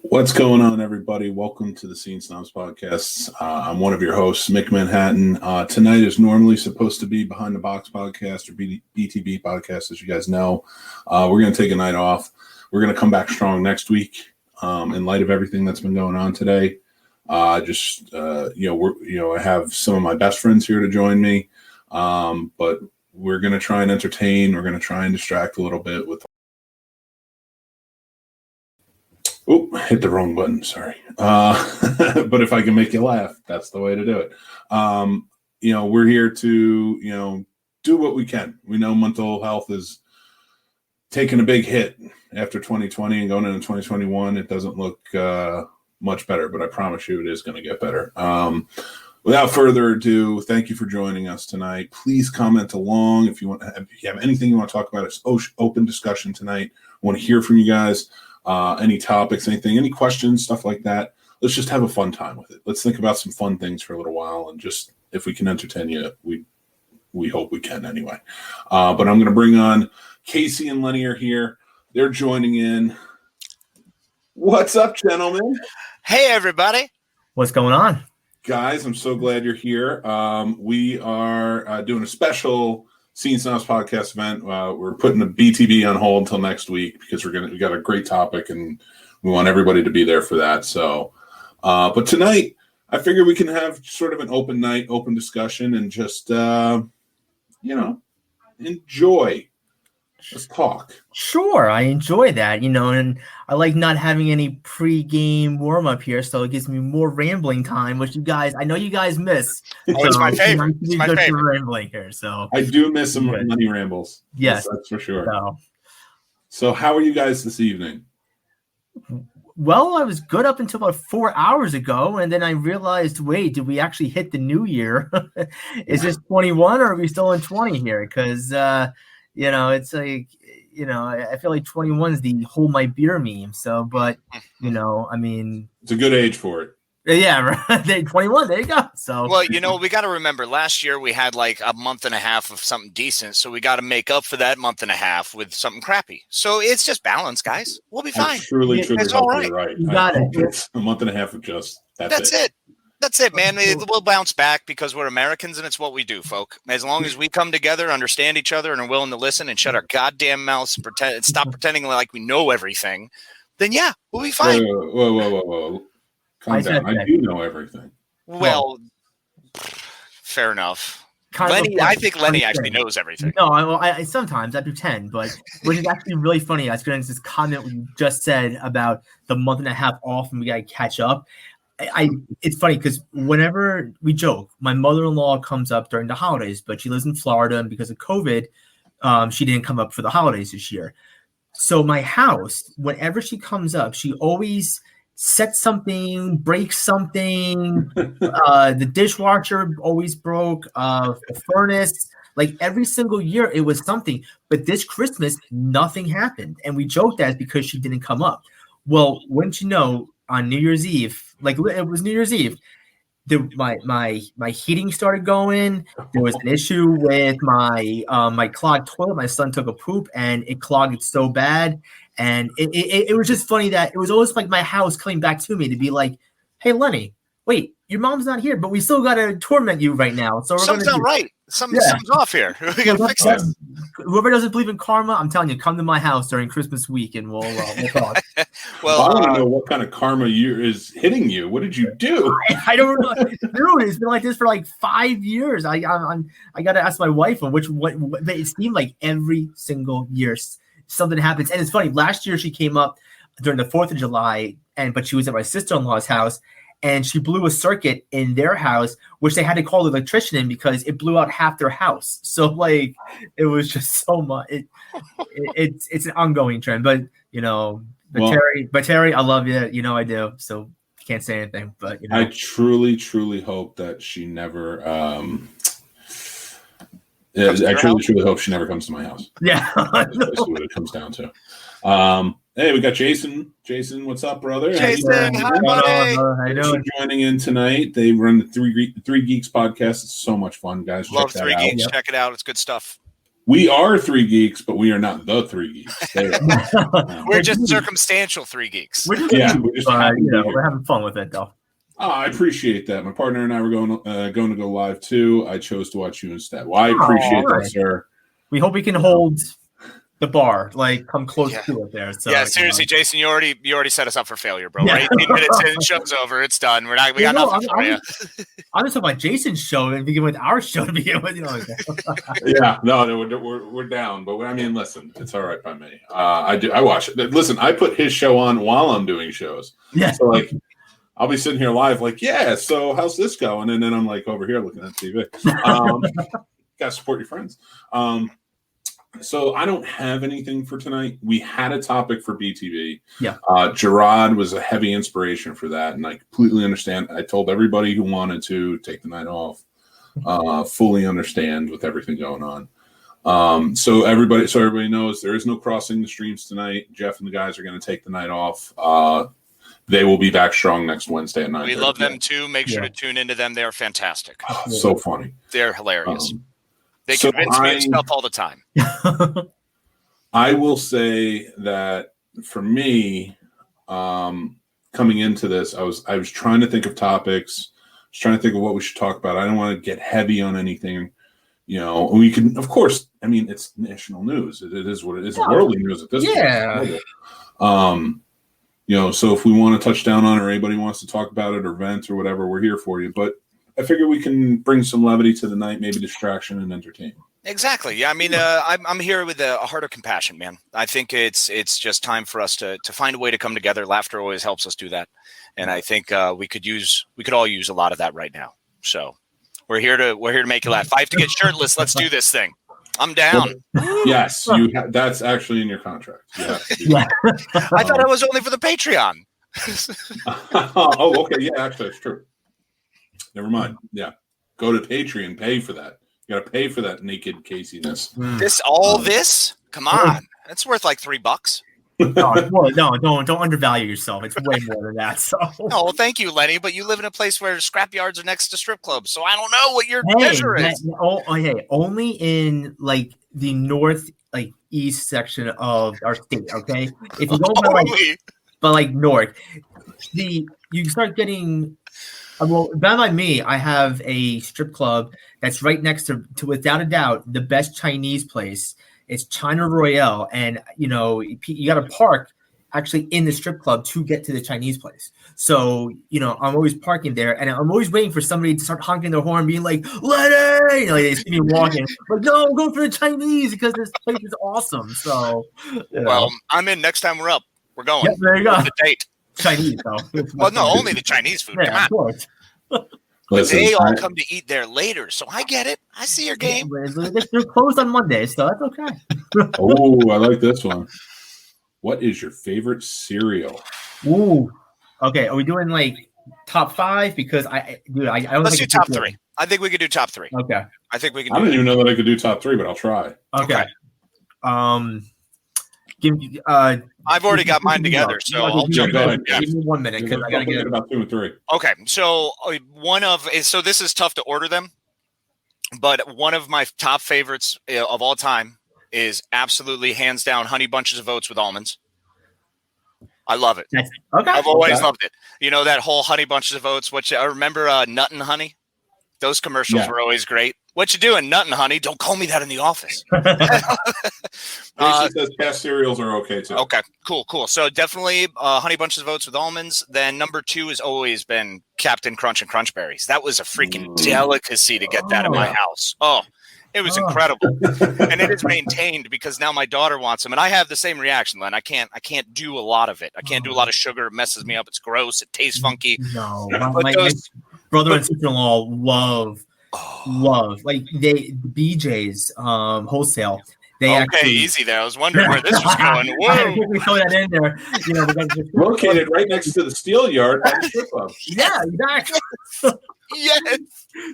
What's going on, everybody? Welcome to the Snobs podcast. I'm one of your hosts, Mick Manhattan. Tonight is normally supposed to be Behind the Box podcast or BTB podcast, as you guys know. We're going to take a night off. We're going to come back strong next week in light of everything that's been going on today. I have some of my best friends here to join me, but we're going to try and entertain. We're going to try and distract a little bit with. Oh, hit the wrong button. Sorry. But if I can make you laugh, that's the way to do it. We're here to, do what we can. We know mental health is taking a big hit after 2020 and going into 2021. It doesn't look much better, but I promise you it is going to get better. Without further ado, thank you for joining us tonight. Please comment along if you have anything you want to talk about. It's open discussion tonight. I want to hear from you guys. Any topics, anything, any questions, stuff like that. Let's just have a fun time with it. Let's think about some fun things for a little while, and just if we can entertain you, we hope we can anyway. But I'm going to bring on Casey and Lenny are here. They're joining in. What's up, gentlemen? Hey, everybody. What's going on? Guys, I'm so glad you're here. We are doing a special Snobs podcast event. We're putting the BTB on hold until next week because we got a great topic and we want everybody to be there for that. So, but tonight I figure we can have sort of an open night, open discussion, and just enjoy. Let's talk. Sure, I enjoy that, and I like not having any pre-game warm-up here, so it gives me more rambling time, which I know you guys miss. It's my favorite. It's my favorite. Rambling here, so I do miss some money rambles. Yes, that's for sure. So how are you guys this evening? Well, I was good up until about 4 hours ago, and then I realized, wait, did we actually hit the new year? Is this 21, or are we still in 20 here? Because it's like, I feel like 21 is the hold my beer meme. So, but, it's a good age for it. Yeah, right. 21, there you go. So, well, we got to remember last year we had like a month and a half of something decent. So we got to make up for that month and a half with something crappy. So it's just balance, guys. We'll be fine. I truly it's hope all right. You're right. You got it. It's a month and a half of just that's it. That's it, man. We'll bounce back because we're Americans and it's what we do, folk. As long as we come together, understand each other, and are willing to listen and shut our goddamn mouths and stop pretending like we know everything, then yeah, we'll be fine. Whoa. Calm down. I do know everything. Well, fair enough. I think Lenny actually knows everything. No, I sometimes I pretend, but which is actually really funny. I was going to just comment what you just said about the month and a half off and we got to catch up. It's funny because whenever we joke, my mother-in-law comes up during the holidays, but she lives in Florida, and because of COVID, she didn't come up for the holidays this year. So my house, whenever she comes up, she always sets something, breaks something. The dishwasher always broke. The furnace, like every single year, it was something. But this Christmas, nothing happened, and we joked that because she didn't come up. Well, wouldn't you know? On New Year's Eve, like it was New Year's Eve, my heating started going. There was an issue with my clogged toilet. My son took a poop and it clogged it so bad, and it was just funny that it was almost like my house coming back to me to be like, "Hey, Lenny, wait, your mom's not here, but we still got to torment you right now." So something's not right. Something's off here. We got to fix this. Whoever doesn't believe in karma, I'm telling you, come to my house during Christmas week and we'll talk. Well, I want to know what kind of karma is hitting you. What did you do? I don't know. Dude, it's been like this for like 5 years. I got to ask my wife on what it seemed like every single year something happens. And it's funny. Last year she came up during the 4th of July, but she was at my sister-in-law's house. And she blew a circuit in their house, which they had to call the electrician in because it blew out half their house. So, like, it was just so much. It's an ongoing trend. But, Terry, I love you. I do. So, can't say anything. But, I truly, truly hope that she never I truly hope she never comes to my house. Yeah. That's what it comes down to. Hey, we got Jason. Jason, what's up, brother? Jason, hi, buddy. How you doing? Joining in tonight. They run the Three Geeks podcast. It's so much fun, guys. Love Check Three that Geeks. out. Check it out. It's good stuff. We are three geeks, but we are not the three geeks. They are. We're just circumstantial three geeks. We're just, we're having fun with it though. Oh, I appreciate that. My partner and I were going to go live too. I chose to watch you instead. Well, I appreciate that, sir. We hope we can hold the bar, like come close to it there. So seriously, Jason, you already set us up for failure, bro. Yeah. 18 minutes in, show's over, it's done. We got nothing for you. I'm just talking about Jason's show and begin with our show to begin with. Yeah, no, we're down, but I mean, listen, it's all right by me. I watch it. Listen, I put his show on while I'm doing shows. Yeah, so like I'll be sitting here live, like, yeah. So how's this going? And then I'm like over here looking at TV. Gotta support your friends. So I don't have anything for tonight. We had a topic for BTV. Yeah. Gerard was a heavy inspiration for that, and I completely understand. I told everybody who wanted to take the night off, fully understand with everything going on. So everybody knows there is no crossing the streams tonight. Jeff and the guys are going to take the night off. They will be back strong next Wednesday at 9:30. We love them too. Make sure to tune into them. They're fantastic. So funny. They're hilarious. They convince me of stuff all the time. I will say that for me, coming into this, I was trying to think of topics. I was trying to think of what we should talk about. I don't want to get heavy on anything. We can, of course. I mean, it's national news. It is what it is. Worldly news at this point. So if we want to touch down on it, or anybody wants to talk about it or vent or whatever, we're here for you. But I figure we can bring some levity to the night, maybe distraction and entertainment. Exactly. Yeah. I mean, I'm here with a heart of compassion, man. I think it's just time for us to find a way to come together. Laughter always helps us do that, and I think we could all use a lot of that right now. So we're here to make you laugh. If I have to get shirtless, let's do this thing. I'm down. Yes, that's actually in your contract. Yeah. I thought it was only for the Patreon. Oh, okay. Yeah, actually, it's true. Never mind. Yeah. Go to Patreon, pay for that. You got to pay for that naked casiness. This? Come on. That's worth like $3. No, don't undervalue yourself. It's way more than that. So. Oh, well, thank you, Lenny. But you live in a place where scrap yards are next to strip clubs, so I don't know what your measure is. Only in like the north, like east section of our state. Okay, if you go by north, you start getting. Well, by me, I have a strip club that's right next to without a doubt, the best Chinese place. It's China Royale, and you got to park actually in the strip club to get to the Chinese place. So I'm always parking there, and I'm always waiting for somebody to start honking their horn, being like, "Lenny!" They see me walking, like, "No, I'm going for the Chinese because this place is awesome." So, well, I'm in next time we're up. We're going. Yep, there you go. The date. Chinese, though. Well, no, only the Chinese food. Yeah, come on. Listen, they all come to eat there later, so I get it. I see your game. They're closed on Mondays, so that's okay. Oh, I like this one. What is your favorite cereal? Ooh. Okay, are we doing like top 5? Because I don't. Let's do top 3. I think we could do top 3. Okay. I think we can. I don't even know that I could do top 3, but I'll try. Okay. I've already got mine together, so I'll jump in. Yeah. Give me 1 minute because I gotta get about 2 and 3. Okay, so so this is tough to order them, but one of my top favorites of all time is absolutely hands down Honey Bunches of Oats with almonds. I love it. Okay, I've always loved it. That whole Honey Bunches of Oats. I remember Nut and Honey. Those commercials were always great. What you doing, Nut and Honey? Don't call me that in the office. Says cast cereals are okay too. Okay, cool. So definitely Honey Bunches of Oats with almonds. Then number 2 has always been Captain Crunch and Crunch Berries. That was a freaking delicacy to get that in my house. Oh, it was incredible, and it is maintained because now my daughter wants them, and I have the same reaction. Len, I can't do a lot of it. I can't do a lot of sugar. It messes me up. It's gross. It tastes funky. No, my brother and sister-in-law love like BJ's wholesale. They easy there. I was wondering where this was going. Whoa, we throw that in there. Located right next to the steel yard at the strip club. Yeah, exactly. Yes.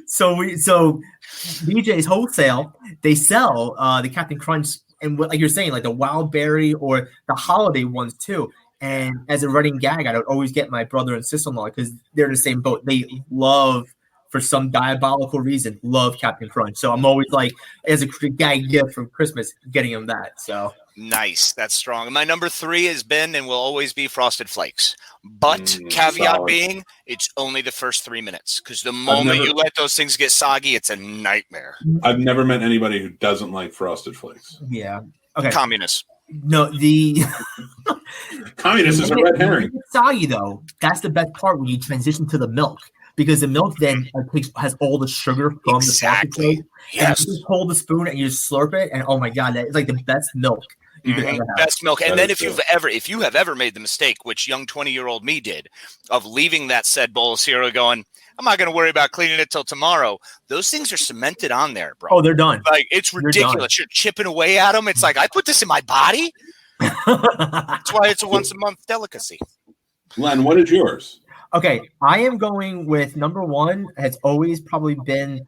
So BJ's wholesale, they sell the Captain Crunch and like you're saying, like the wild berry or the holiday ones too. And as a running gag, I would always get my brother and sister-in-law because they're in the same boat. They love for some diabolical reason, love Captain Crunch. So I'm always like, as a gag gift for Christmas, getting him that. So nice. That's strong. And my number 3 has been and will always be Frosted Flakes. But caveat solid. being, it's only the first 3 minutes because the moment you let those things get soggy, it's a nightmare. I've never met anybody who doesn't like Frosted Flakes. Yeah. Okay. Communists. No, the communist is a red herring. Soggy though, that's the best part when you transition to the milk because the milk then has all the sugar from the Frosted Flakes. Yes. And you just hold the spoon and you just slurp it, and oh my god, that's like the best milk you could ever have. Best milk. And That then is if you have ever made the mistake, which young 20-year-old me did, of leaving that said bowl of cereal going, I'm not going to worry about cleaning it till tomorrow. Those things are cemented on there, bro. Oh, they're done. Like, it's ridiculous. You're chipping away at them. It's like, I put this in my body. That's why it's a once a month delicacy. Len, what is yours? Okay, I am going with number 1. Has always probably been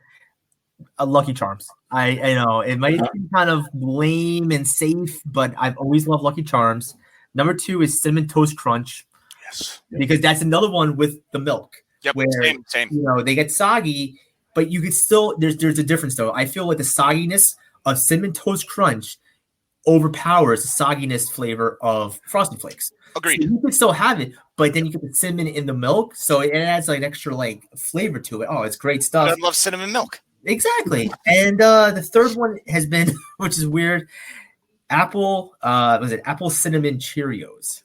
a Lucky Charms. I know it might be kind of lame and safe, but I've always loved Lucky Charms. Number 2 is Cinnamon Toast Crunch. Yes, because that's another one with the milk. Yep, where same. You know, they get soggy, but you could still there's a difference though. I feel like the sogginess of Cinnamon Toast Crunch overpowers the sogginess flavor of Frosted Flakes. Agreed. So you can still have it, but then you get the cinnamon in the milk, so it adds like an extra like flavor to it. Oh, it's great stuff. I love cinnamon milk. Exactly. And the third one has been, which is weird, apple cinnamon Cheerios.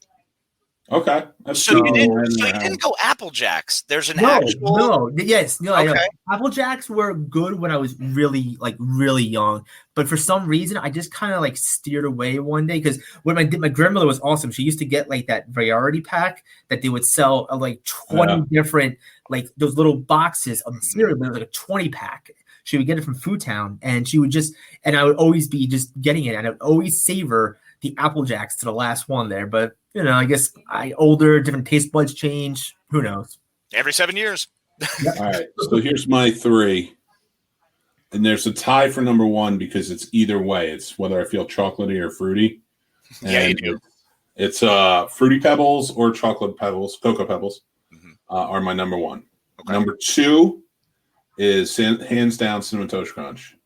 Okay. So you didn't go Apple Jacks. There's an actual. Okay. Apple Jacks were good when I was really young, but for some reason I just kind of like steered away one day because when my grandmother was awesome. She used to get like that variety pack that they would sell like 20 different like those little boxes of cereal, but it was like a 20 pack. She would get it from Food Town, and she would I would always be just getting it, and I would always savor the Apple Jacks to the last one there, but. You know, I guess older, different taste buds change. Who knows? Every 7 years. All right. So here's my 3. And there's a tie for number 1 because it's either way. It's whether I feel chocolatey or fruity. And yeah, you do. It's Fruity Pebbles or Chocolate Pebbles, Cocoa Pebbles are my number 1. Okay. Number 2 is hands down Cinnamon Toast Crunch.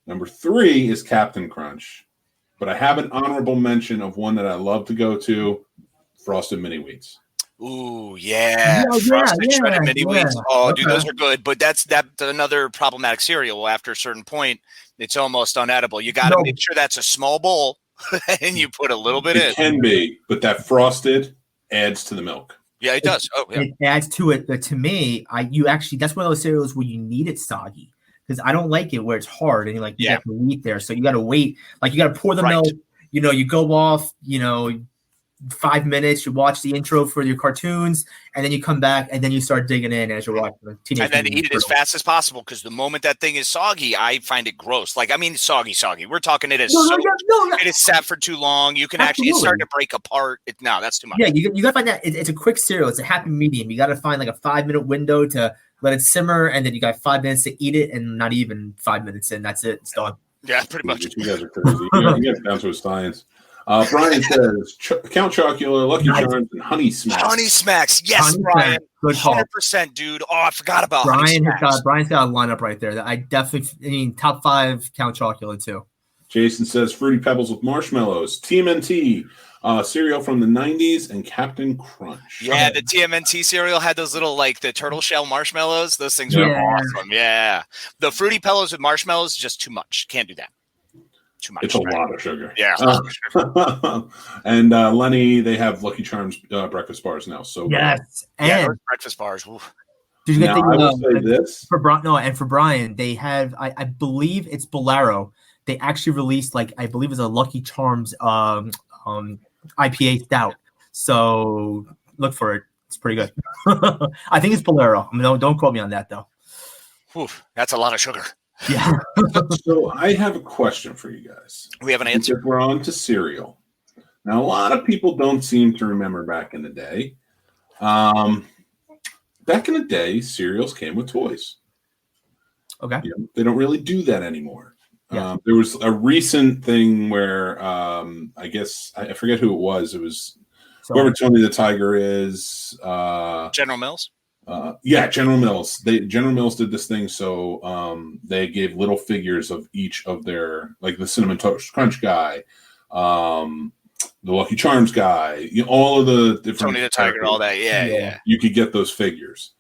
Number 3 is Captain Crunch. But I have an honorable mention of one that I love to go to, Frosted Mini Wheats. Ooh, yeah. Frosted shredded Mini Wheats. Oh, dude, those are good. But that's another problematic cereal. After a certain point, it's almost unedible. You got to make sure that's a small bowl, and you put a little bit in. It can be, but that Frosted adds to the milk. Yeah, it does. Oh, yeah. It adds to it. But to me, that's one of those cereals where you need it soggy. Because I don't like it where it's hard and you have to wait there. So you got to wait. Like you got to pour the milk. You know, you go off, 5 minutes. You watch the intro for your cartoons. And then you come back and then you start digging in as you're watching. And then eat it as fast as possible. Because the moment that thing is soggy, I find it gross. Like, I mean, soggy. We're talking it is it is sat for too long. You can it's starting to break apart. That's too much. Yeah, you got to find that. It's a quick cereal. It's a happy medium. You got to find like a 5-minute window to let it simmer, and then you got 5 minutes to eat it, and not even 5 minutes in. That's it. It's done. Yeah, pretty much. You guys are crazy. You guys down to a science. Brian says Count Chocula, Lucky Charms, and Honey Smacks. Honey Smacks. Yes, Honey Brian. Good call. 100%, dude. Oh, I forgot about Brian's got a lineup right there. I definitely top 5 Count Chocula too. Jason says Fruity Pebbles with marshmallows, TMNT, cereal from the 90s, and Captain Crunch. Yeah, the TMNT cereal had those little, like, the turtle shell marshmallows. Those things are awesome. Yeah. The Fruity Pebbles with marshmallows, just too much. Can't do that. Too much. It's a lot of sugar. Yeah. And Lenny, they have Lucky Charms breakfast bars now. So yes. And breakfast bars. Did you get I will say this. For Brian, they have, I believe it's Bolero. They actually released, I believe it's a Lucky Charms IPA stout. So look for it. It's pretty good. I think it's Bolero. Don't quote me on that, though. Oof, that's a lot of sugar. Yeah. So I have a question for you guys. We have an answer. Because we're on to cereal. Now, a lot of people don't seem to remember back in the day. Back in the day, cereals came with toys. Okay. They don't really do that anymore. Yeah. There was a recent thing where I guess I forget who it was. It was whoever Tony the Tiger is. General Mills. Yeah, General Mills. General Mills did this thing, so they gave little figures of each of their, like the Cinnamon Toast Crunch guy, the Lucky Charms guy, all of the different Tony the Tiger, all that. Yeah. You could get those figures,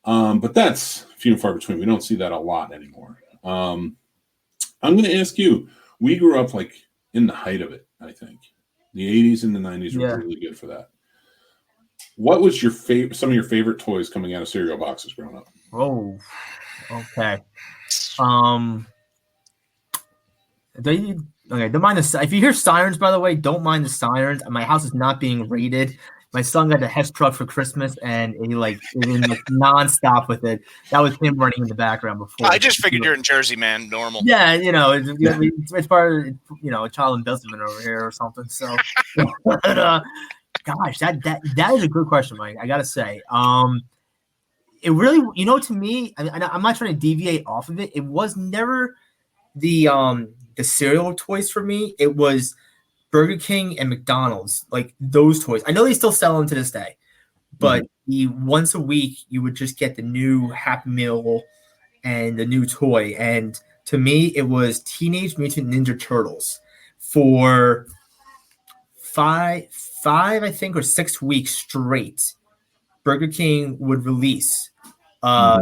but that's few and far between. We don't see that a lot anymore. I'm going to ask you. We grew up like in the height of it. I think the 80s and the 90s were really good for that. What was your favorite? Some of your favorite toys coming out of cereal boxes growing up? Oh, okay. Don't mind the. If you hear sirens, by the way, don't mind the sirens. My house is not being raided. My son got a Hess truck for Christmas, and he was nonstop with it. That was him running in the background before. I just figured you're in Jersey, man. Normal. Yeah, it's part of a child embezzlement over here or something. So, but, gosh, that is a good question, Mike. I gotta say, it really, to me, I'm not trying to deviate off of it. It was never the cereal toys for me. It was Burger King and McDonald's, like those toys. I know they still sell them to this day, but once a week you would just get the new Happy Meal and the new toy. And to me, it was Teenage Mutant Ninja Turtles for five, I think, or 6 weeks straight. Burger King would release their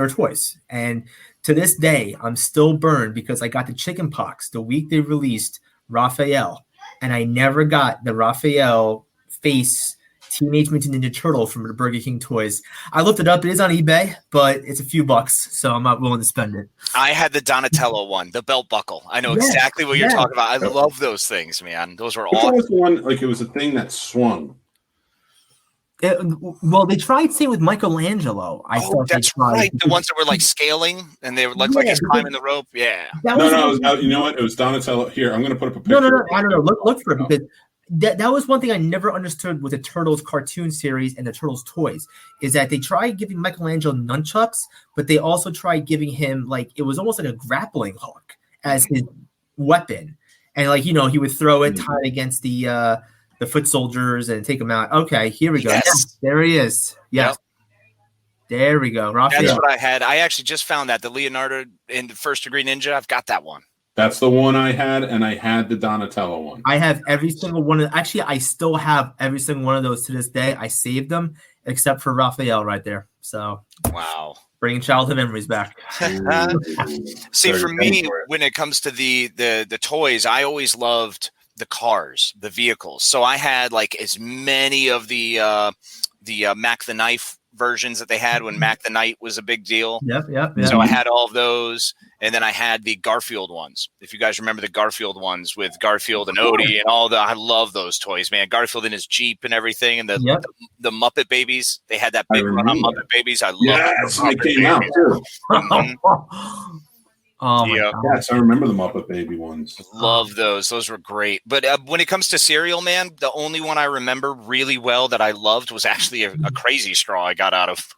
toys, and to this day, I'm still burned because I got the chicken pox the week they released Raphael, and I never got the Raphael face Teenage Mutant Ninja Turtle from the Burger King toys. I looked it up; it is on eBay, but it's a few bucks, so I'm not willing to spend it. I had the Donatello one, the belt buckle. I know exactly what you're talking about. I love those things, man. Those were awesome. Was the one, like it was a thing that swung. Well, they tried same with Michelangelo. That's right. The ones that were like scaling and they would look like he's climbing the rope. Yeah. You know what? It was Donatello. Here, I'm going to put up a picture. No. I don't know. Look for it because that was one thing I never understood with the Turtles cartoon series and the Turtles toys is that they tried giving Michelangelo nunchucks, but they also tried giving him it was almost like a grappling hook as his weapon, and he would throw it tied against the foot soldiers and take them out. Okay, here we go. Yes. There he is. Yes. Yep. There we go. Raphael. That's what I had. I actually just found that the Leonardo in the First Degree Ninja. I've got that one. That's the one I had, and I had the Donatello one. I have every single one. Actually, I still have every single one of those to this day. I saved them, except for Raphael right there. So, wow. Bringing childhood memories back. See, for me, when it comes to the toys, I always loved the cars, the vehicles. So I had as many of the Mac the Knife versions that they had when Mac the Knight was a big deal. Yep. So I had all of those, and then I had the Garfield ones. If you guys remember the Garfield ones with Garfield and Odie and all I love those toys, man. Garfield in his Jeep and everything, and the Muppet Babies. They had that big run on Muppet Babies. I love they came out too. Oh my God. Yes, I remember the Muppet Baby ones. Love those. Those were great. But when it comes to cereal, man, the only one I remember really well that I loved was actually a Crazy Straw I got out of.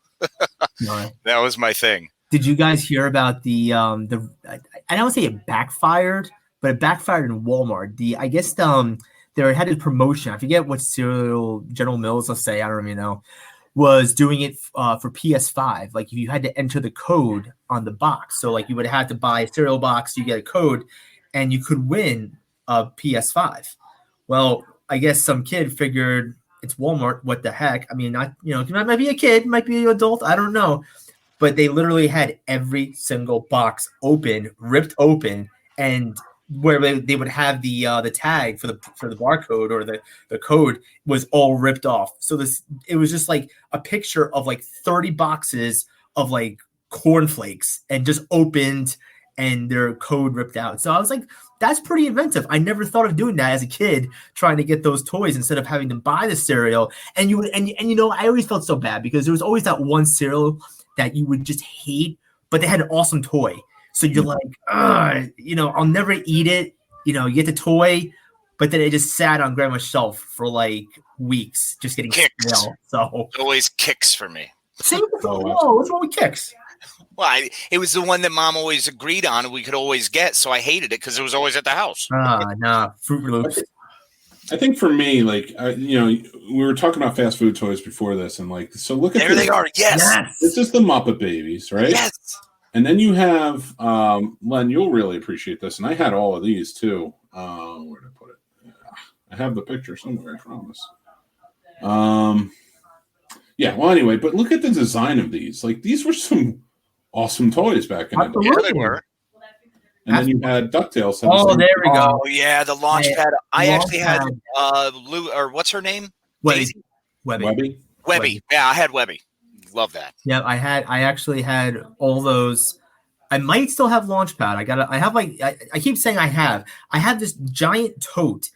That was my thing. Did you guys hear about the I don't say it backfired, but it backfired in Walmart. I guess they had a promotion. I forget what cereal General Mills, let's say, I don't really know, was doing it for PS5. Like if you had to enter the code on the box. So you would have to buy a cereal box, you get a code, and you could win a PS5. Well, I guess some kid figured it's Walmart. What the heck? I mean, it might be a kid, might be an adult. I don't know. But they literally had every single box ripped open, and where they would have the tag for the barcode or the code was all ripped off. So it was just a picture of 30 boxes of cornflakes and just opened and their code ripped out. So I was like, that's pretty inventive. I never thought of doing that as a kid, trying to get those toys instead of having to buy the cereal. And I always felt so bad because there was always that one cereal that you would just hate, but they had an awesome toy. So you're like, I'll never eat it. You get the toy, but then it just sat on grandma's shelf for weeks, just getting stale. So always Kicks for me. What's wrong with Kicks? Well, it was the one that Mom always agreed on and we could always get, so I hated it because it was always at the house. Fruit Loops. I think for me, like, we were talking about fast food toys before this, and like, so look at There they are. Yes. This is the Muppet Babies, right? Yes. And then you have Len. You'll really appreciate this, and I had all of these too. Where did I put it? I have the picture somewhere. I promise. Yeah. Well, anyway, but look at the design of these. Like, these were some awesome toys back in the day. Yeah, they were. And then you had DuckTales. Oh, there we go. Oh yeah, the launch pad. I actually had what's her name? Webby. Webby. Yeah, I had Webby. Love that. Yeah, I actually had all those. I might still have Launchpad. I keep saying I have this giant tote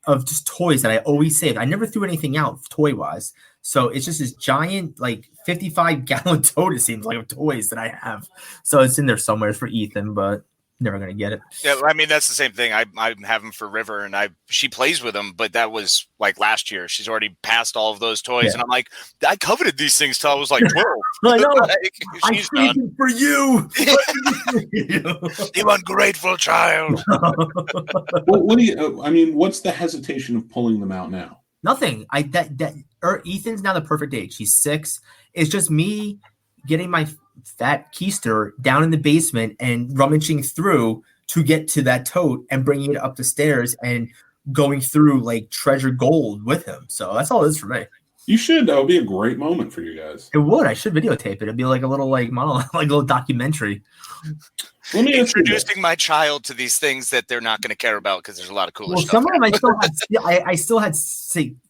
of just toys that I always saved. I never threw anything out toy wise. So it's just this giant, like 55-gallon tote, it seems like, of toys that I have. So it's in there somewhere for Ethan, but never going to get it. Yeah, I mean, that's the same thing. I have them for River, and she plays with them, but that was like last year. She's already passed all of those toys, and I'm like, I coveted these things till I was like 12. I know. Like, I saved them for you. You ungrateful child. Well, what's the hesitation of pulling them out now? Nothing. Ethan's now the perfect age. He's 6. It's just me getting my fat keister down in the basement and rummaging through to get to that tote and bringing it up the stairs and going through like treasure gold with him. So that's all it is for me. You should. That would be a great moment for you guys. It would. I should videotape it. It'd be like a little monologue, like a little documentary. Let me introducing my child to these things that they're not going to care about because there's a lot of cooler stuff. Some of them I still had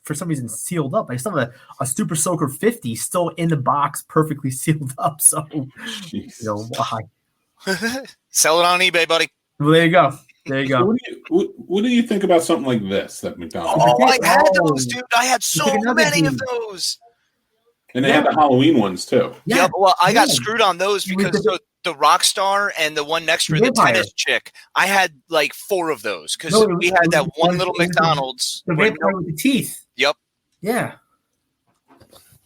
for some reason sealed up. I still have a Super Soaker 50 still in the box, perfectly sealed up. So why? Sell it on eBay, buddy. Well, there you go. So what do you think about something like this that McDonald's? Oh, I had those, dude. I had so many of those. And they had the Halloween ones too. Yeah, well, I got screwed on those because the rock star and the one next to the tennis chick, I had like 4 of those because we had that one little McDonald's. The vampire with the teeth. Yep. Yeah.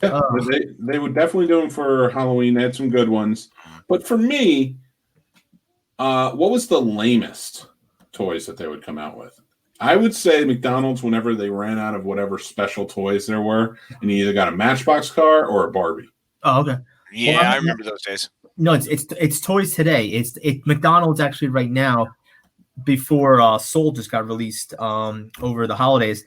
They would definitely do them for Halloween. They had some good ones. But for me, what was the lamest toys that they would come out with? I would say McDonald's, whenever they ran out of whatever special toys there were, and you either got a Matchbox car or a Barbie. Oh, okay. Yeah, I remember those days. No, it's toys today. It's McDonald's actually right now. Before Soul just got released over the holidays,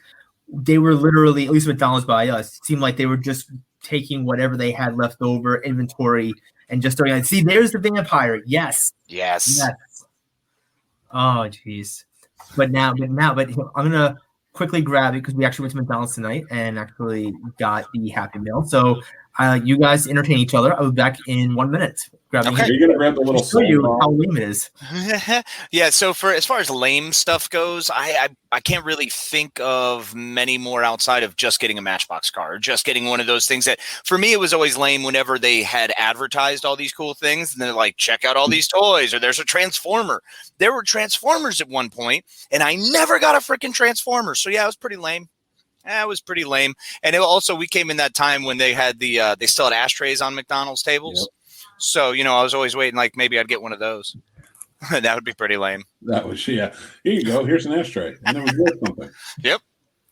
they were literally, at least McDonald's by us, it seemed like they were just taking whatever they had left over inventory and just throwing. See, there's the vampire. Yes. Oh, jeez. But I'm gonna quickly grab it because we actually went to McDonald's tonight and actually got the Happy Meal. So you guys entertain each other. I'll be back in 1 minute. Okay. You're gonna grab the little. Show you how lame it is. Yeah. So as far as lame stuff goes, I can't really think of many more outside of just getting a Matchbox car or just getting one of those things that for me it was always lame whenever they had advertised all these cool things and they're like, check out all these toys or there's a Transformer. There were Transformers at one point and I never got a freaking Transformer. So yeah, it was pretty lame. And we came in that time when they had they still had ashtrays on McDonald's tables. Yep. So, I was always waiting, like maybe I'd get one of those. That would be pretty lame. That was, yeah. Here you go. Here's an ashtray. And then we get something. Yep.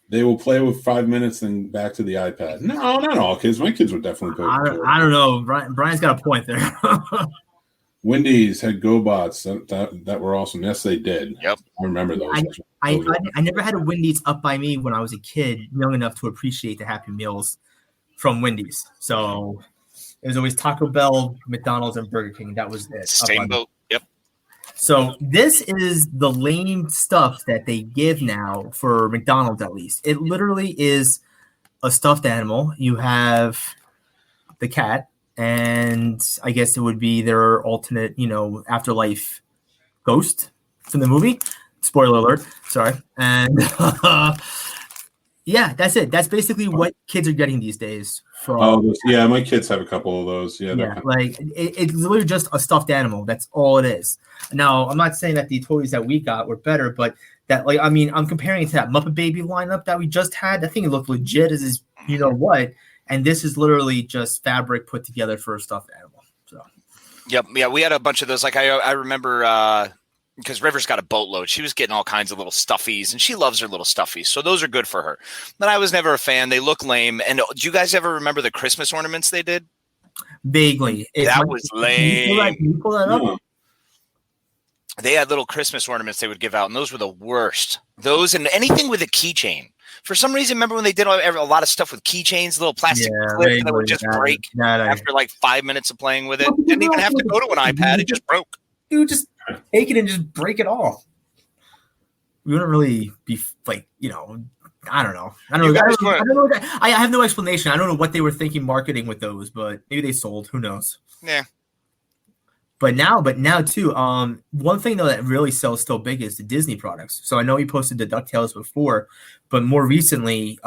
They will play with 5 minutes and back to the iPad. No, not all kids. My kids would definitely go. I don't know. Brian's got a point there. Wendy's had GoBots that were awesome. Yes, they did. Yep. I remember those. I never had a Wendy's up by me when I was a kid, young enough to appreciate the Happy Meals from Wendy's. So it was always Taco Bell, McDonald's, and Burger King. That was it. Same boat. Yep. So this is the lame stuff that they give now for McDonald's, at least. It literally is a stuffed animal. You have the cat, and I guess it would be their alternate, afterlife ghost from the movie. Spoiler alert. Sorry. And yeah, that's it. That's basically what kids are getting these days. My kids have a couple of those. It's literally just a stuffed animal. That's all it is. Now, I'm not saying that the toys that we got were better, but I'm comparing it to that Muppet Baby lineup that we just had. I think it looked legit as is, what, and this is literally just fabric put together for a stuffed animal. So, yep, yeah, we had a bunch of those. Like I remember because River's got a boatload. She was getting all kinds of little stuffies, and she loves her little stuffies. So those are good for her. But I was never a fan. They look lame. And do you guys ever remember the Christmas ornaments they did? Vaguely. That was lame. Can you pull that up? Yeah. They had little Christmas ornaments they would give out, and those were the worst. Those and anything with a keychain. For some reason, remember when they did a lot of stuff with keychains, little plastic clips that would just break after like 5 minutes of playing with it? Didn't even have to go to an iPad. It just broke. Dude, just take it and just break it off. We wouldn't really be like, I don't know. I don't know. I have no explanation. I don't know what they were thinking marketing with those, but maybe they sold. Who knows? Yeah. But now too, one thing though that really sells still big is the Disney products. So I know you posted the DuckTales before, but more recently,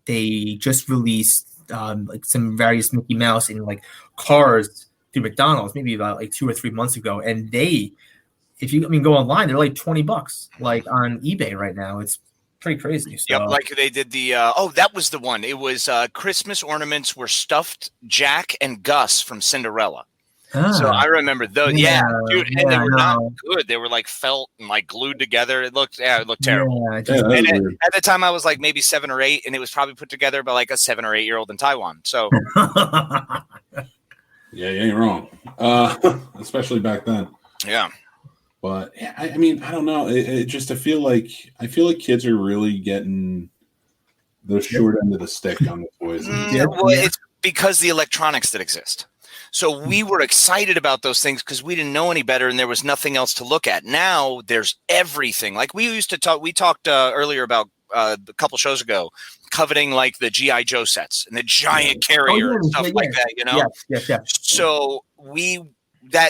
they just released like some various Mickey Mouse and like cars through McDonald's, maybe about like 2 or 3 months ago. And if you go online, they're like $20, like on eBay right now. It's pretty crazy. So. Yep, like they did the that was the one. It was Christmas ornaments were stuffed Jack and Gus from Cinderella. So I remember those. Yeah, dude, and they were not good. They were like felt and like glued together. It looked terrible. Yeah, at the time, I was like maybe 7 or 8, and it was probably put together by like a 7 or 8 year old in Taiwan. So yeah, you ain't wrong. Especially back then. Yeah. But I mean, I don't know. I feel like kids are really getting the short end of the stick on the toys. Well, it's because the electronics that exist. So we were excited about those things because we didn't know any better and there was nothing else to look at. Now there's everything. Like we talked earlier about a couple shows ago, coveting like the G.I. Joe sets and the giant carrier and stuff like that, Yeah. So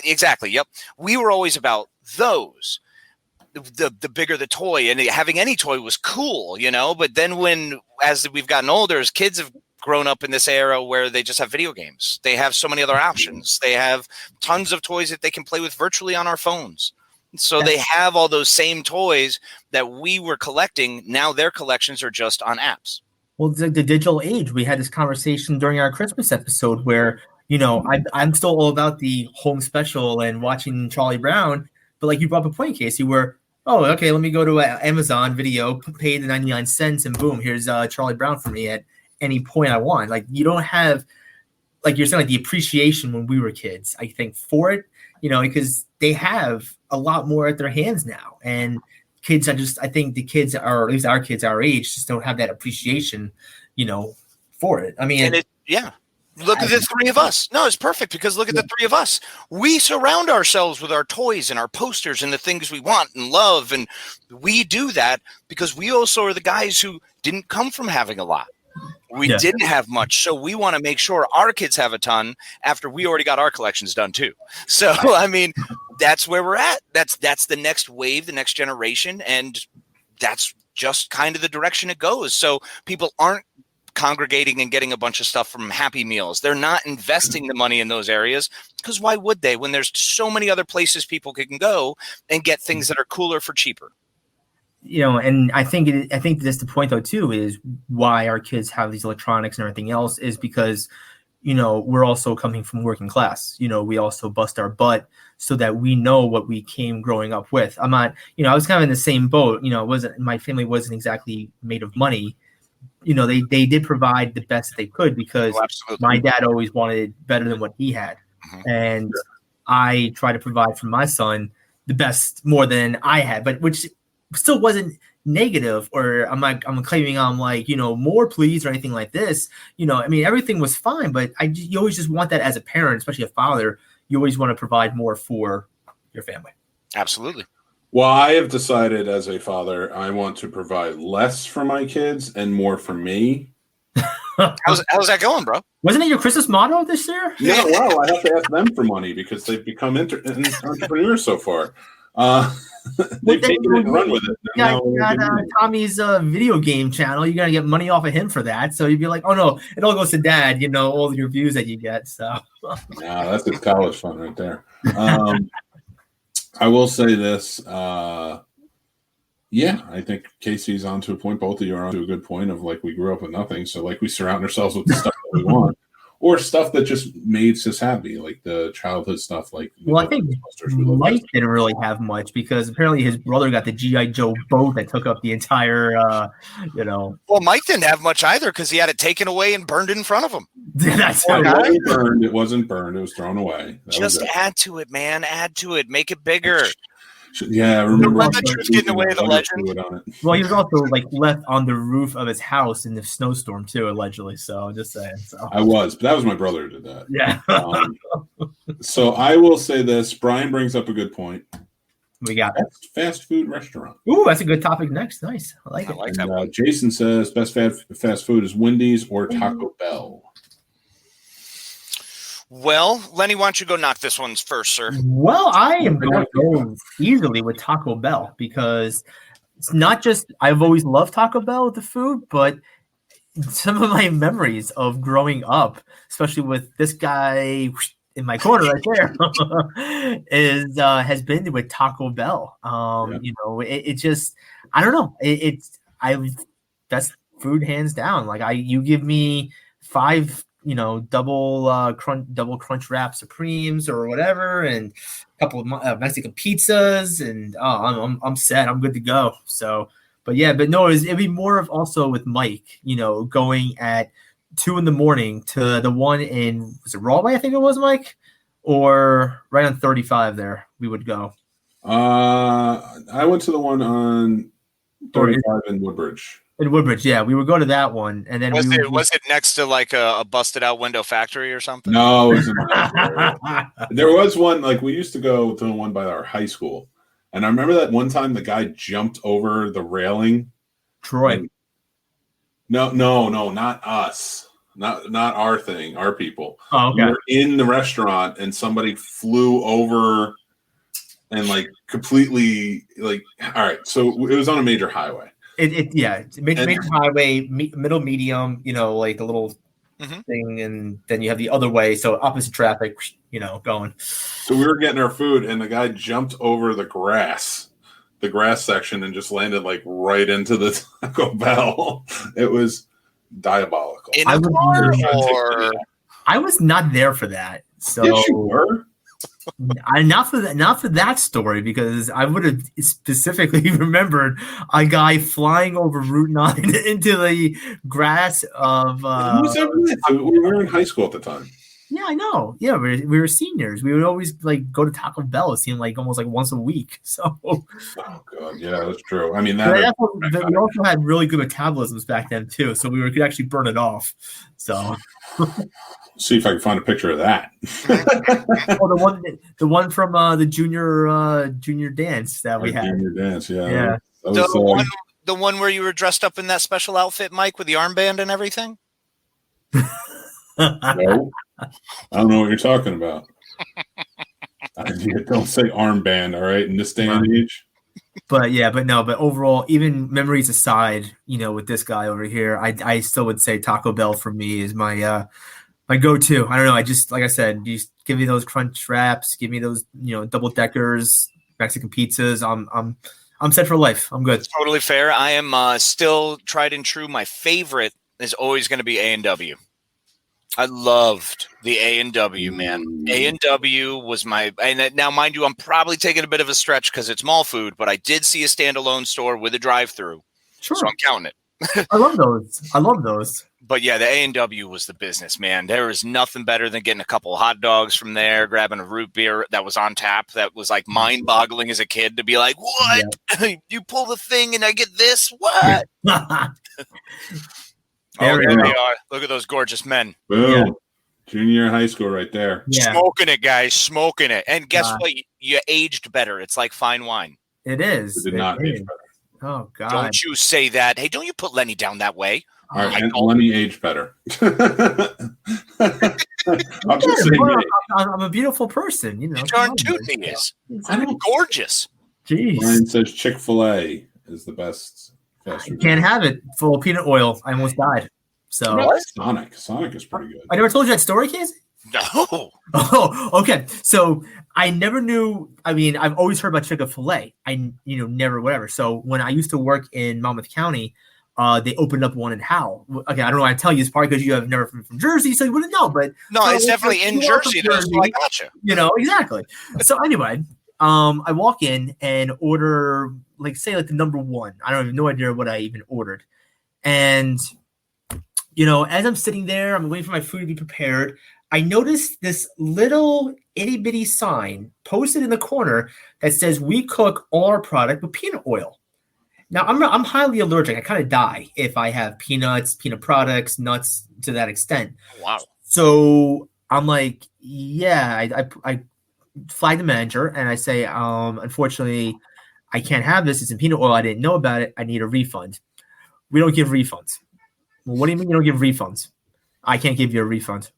exactly. Yep. We were always about those. The bigger the toy, and having any toy was cool, but then as we've gotten older, as kids have grown up in this era where they just have video games. They have so many other options. They have tons of toys that they can play with virtually on our phones. So they have all those same toys that we were collecting. Now their collections are just on apps. Well, the digital age, we had this conversation during our Christmas episode where, I'm still all about the home special and watching Charlie Brown. But like you brought up a point, Casey, where, oh, okay, let me go to Amazon Video, pay the 99 cents, and boom, here's Charlie Brown for me at any point I want. Like you don't have, like you're saying, like the appreciation when we were kids, I think, for it, because they have a lot more at their hands now. And kids I think the kids are, at least our kids our age, just don't have that appreciation, for it. I mean, Look at the three of us. No, it's perfect because look at the three of us. We surround ourselves with our toys and our posters and the things we want and love. And we do that because we also are the guys who didn't come from having a lot. We didn't have much. So we want to make sure our kids have a ton after we already got our collections done too. So, I mean, that's where we're at. That's the next wave, the next generation. And that's just kind of the direction it goes. So people aren't congregating and getting a bunch of stuff from Happy Meals. They're not investing the money in those areas because why would they when there's so many other places people can go and get things that are cooler for cheaper? And I think that's the point though too, is why our kids have these electronics and everything else is because, we're also coming from working class. We also bust our butt so that we know what we came growing up with. I'm not, I was kind of in the same boat. My family wasn't exactly made of money. They did provide the best that they could because my dad always wanted better than what he had. Mm-hmm. And I try to provide for my son the best more than I had, but which still wasn't negative or I'm claiming I'm like, more please or anything like this. I mean, everything was fine, but you always just want that as a parent, especially a father. You always want to provide more for your family. Absolutely. Well, I have decided as a father, I want to provide less for my kids and more for me. How's that going, bro? Wasn't it your Christmas motto this year? Yeah, well, I have to ask them for money because they've become entrepreneurs so far. They've taken it and run with it. You got Tommy's video game channel. You got to get money off of him for that. So you'd be like, oh, no, it all goes to dad, all the reviews that you get. So, yeah, that's his college fund right there. I will say this. I think Casey's onto a point. Both of you are onto a good point of like we grew up with nothing. So like we surround ourselves with the stuff that we want. or stuff that just made us happy, like the childhood stuff. Like, well, I think Mike didn't really have much because apparently his brother got the G.I. Joe boat that took up the entire, Well, Mike didn't have much either because he had it taken away and burned in front of him. That's it wasn't burned. It wasn't burned. It was thrown away. Just add to it, man. Add to it. Make it bigger. Yeah, I remember. Getting away the legend. Well, he was also like left on the roof of his house in the snowstorm too, allegedly. So I'm just saying. So I was, but that was my brother who did that. Yeah. So I will say this: Brian brings up a good point. We got best fast food restaurant. Ooh, that's a good topic. Next, nice. I like that one. Jason says best fast food is Wendy's or Taco Bell. Well, Lenny, why don't you go knock this one first, sir? Well, I am going to go easily with Taco Bell because it's not just I've always loved Taco Bell with the food, but some of my memories of growing up, especially with this guy in my corner right there, has been with Taco Bell. It just I don't know. That's food hands down. Like you give me 5. Double crunch wrap supremes or whatever, and a couple of Mexican pizzas, and I'm set. I'm good to go. So, but no, it'd be more of also with Mike. Going at 2 a.m. to the one in was it Broadway? I think it was Mike, or right on 35. There we would go. I went to the one on 35 in Woodbridge. In Woodbridge, yeah, we would go to that one, and then was it next to like a busted out window factory or something? No, it wasn't. There was one like we used to go to one by our high school, and I remember that one time the guy jumped over the railing. Troy. No, not us, not our thing, our people. Oh, okay. We were in the restaurant, and somebody flew over, and like completely like. All right, so it was on a major highway. Major highway, middle medium, like a little thing, and then you have the other way, so opposite traffic, going. So we were getting our food, and the guy jumped over the grass section, and just landed like right into the Taco Bell. It was diabolical. I was not there for that. So yes, you were. Not for that story, because I would have specifically remembered a guy flying over Route 9 into the grass of. Who was that with? We were in high school at the time. Yeah, I know. Yeah, we were seniors. We would always like go to Taco Bell. It seemed like almost like once a week. So. Oh god, yeah, that's true. I mean, we also had really good metabolisms back then too, so we could actually burn it off. So. See if I can find a picture of that. The one from the junior dance that we had. Junior dance, yeah. Yeah. The one where you were dressed up in that special outfit, Mike, with the armband and everything. No, I don't know what you're talking about. Don't say armband, all right? In this day and age. But overall, even memories aside, with this guy over here, I still would say Taco Bell for me is my go-to. I don't know. I just, like I said, you give me those crunch wraps, give me those, double deckers, Mexican pizzas. I'm set for life. I'm good. Totally fair. I am still tried and true. My favorite is always going to be A&W. I loved the A&W, man. A&W was and now, mind you, I'm probably taking a bit of a stretch because it's mall food, but I did see a standalone store with a drive-through. Sure. So I'm counting it. I love those. But yeah, the A&W was the business, man. There was nothing better than getting a couple of hot dogs from there, grabbing a root beer that was on tap. That was like mind-boggling as a kid to be like, what? Yeah. You pull the thing and I get this? What? There we are. Look at those gorgeous men. Boom. Yeah. Junior high school right there. Yeah. Smoking it, guys. Smoking it. And guess what? You aged better. It's like fine wine. It is. It did not age better. Oh, God. Don't you say that. Hey, don't you put Lenny down that way. All right, and Lenny aged better. I'm a beautiful person. You darn tootin' he is. I'm gorgeous. Jeez. Ryan says Chick-fil-A is the best fast food. Can't have it full of peanut oil. I almost died. So Sonic is pretty good. I never told you that story, Casey? No. Oh, okay. So I never knew. I mean, I've always heard about Chick-fil-A. I never whatever. So when I used to work in Monmouth County, they opened up one in Howell. Okay, I don't know why I tell you this part because you have never from Jersey, so you wouldn't know. But no, it's definitely in Jersey, though, so I gotcha. Exactly. So anyway, I walk in and order say the number one. I don't have no idea what I even ordered, and as I'm sitting there, I'm waiting for my food to be prepared. I noticed this little itty bitty sign posted in the corner that says we cook all our product with peanut oil. Now, I'm highly allergic. I kind of die if I have peanuts, peanut products, nuts to that extent. Wow. So I'm like, yeah, I flag the manager and I say, unfortunately, I can't have this. It's in peanut oil. I didn't know about it. I need a refund. We don't give refunds. Well, what do you mean you don't give refunds? I can't give you a refund.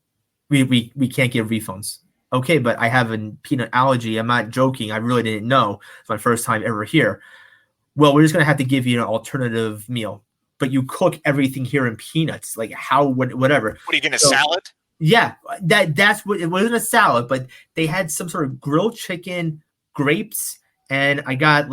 We can't give refunds. Okay, but I have a peanut allergy. I'm not joking. I really didn't know. It's my first time ever here. Well, we're just going to have to give you an alternative meal. But you cook everything here in peanuts. Whatever. What are you going to salad? Yeah, that's what it wasn't a salad, but they had some sort of grilled chicken, grapes, and I got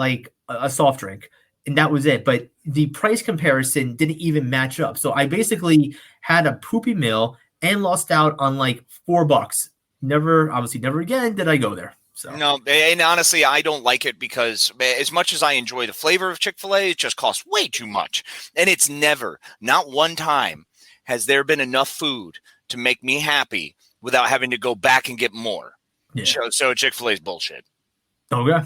a soft drink. And that was it. But the price comparison didn't even match up. So I basically had a poopy meal and lost out on $4. Never again did I go there. So. No, and honestly, I don't like it because as much as I enjoy the flavor of Chick-fil-A, it just costs way too much. And it's not one time has there been enough food to make me happy without having to go back and get more. Yeah. So Chick-fil-A is bullshit. Okay.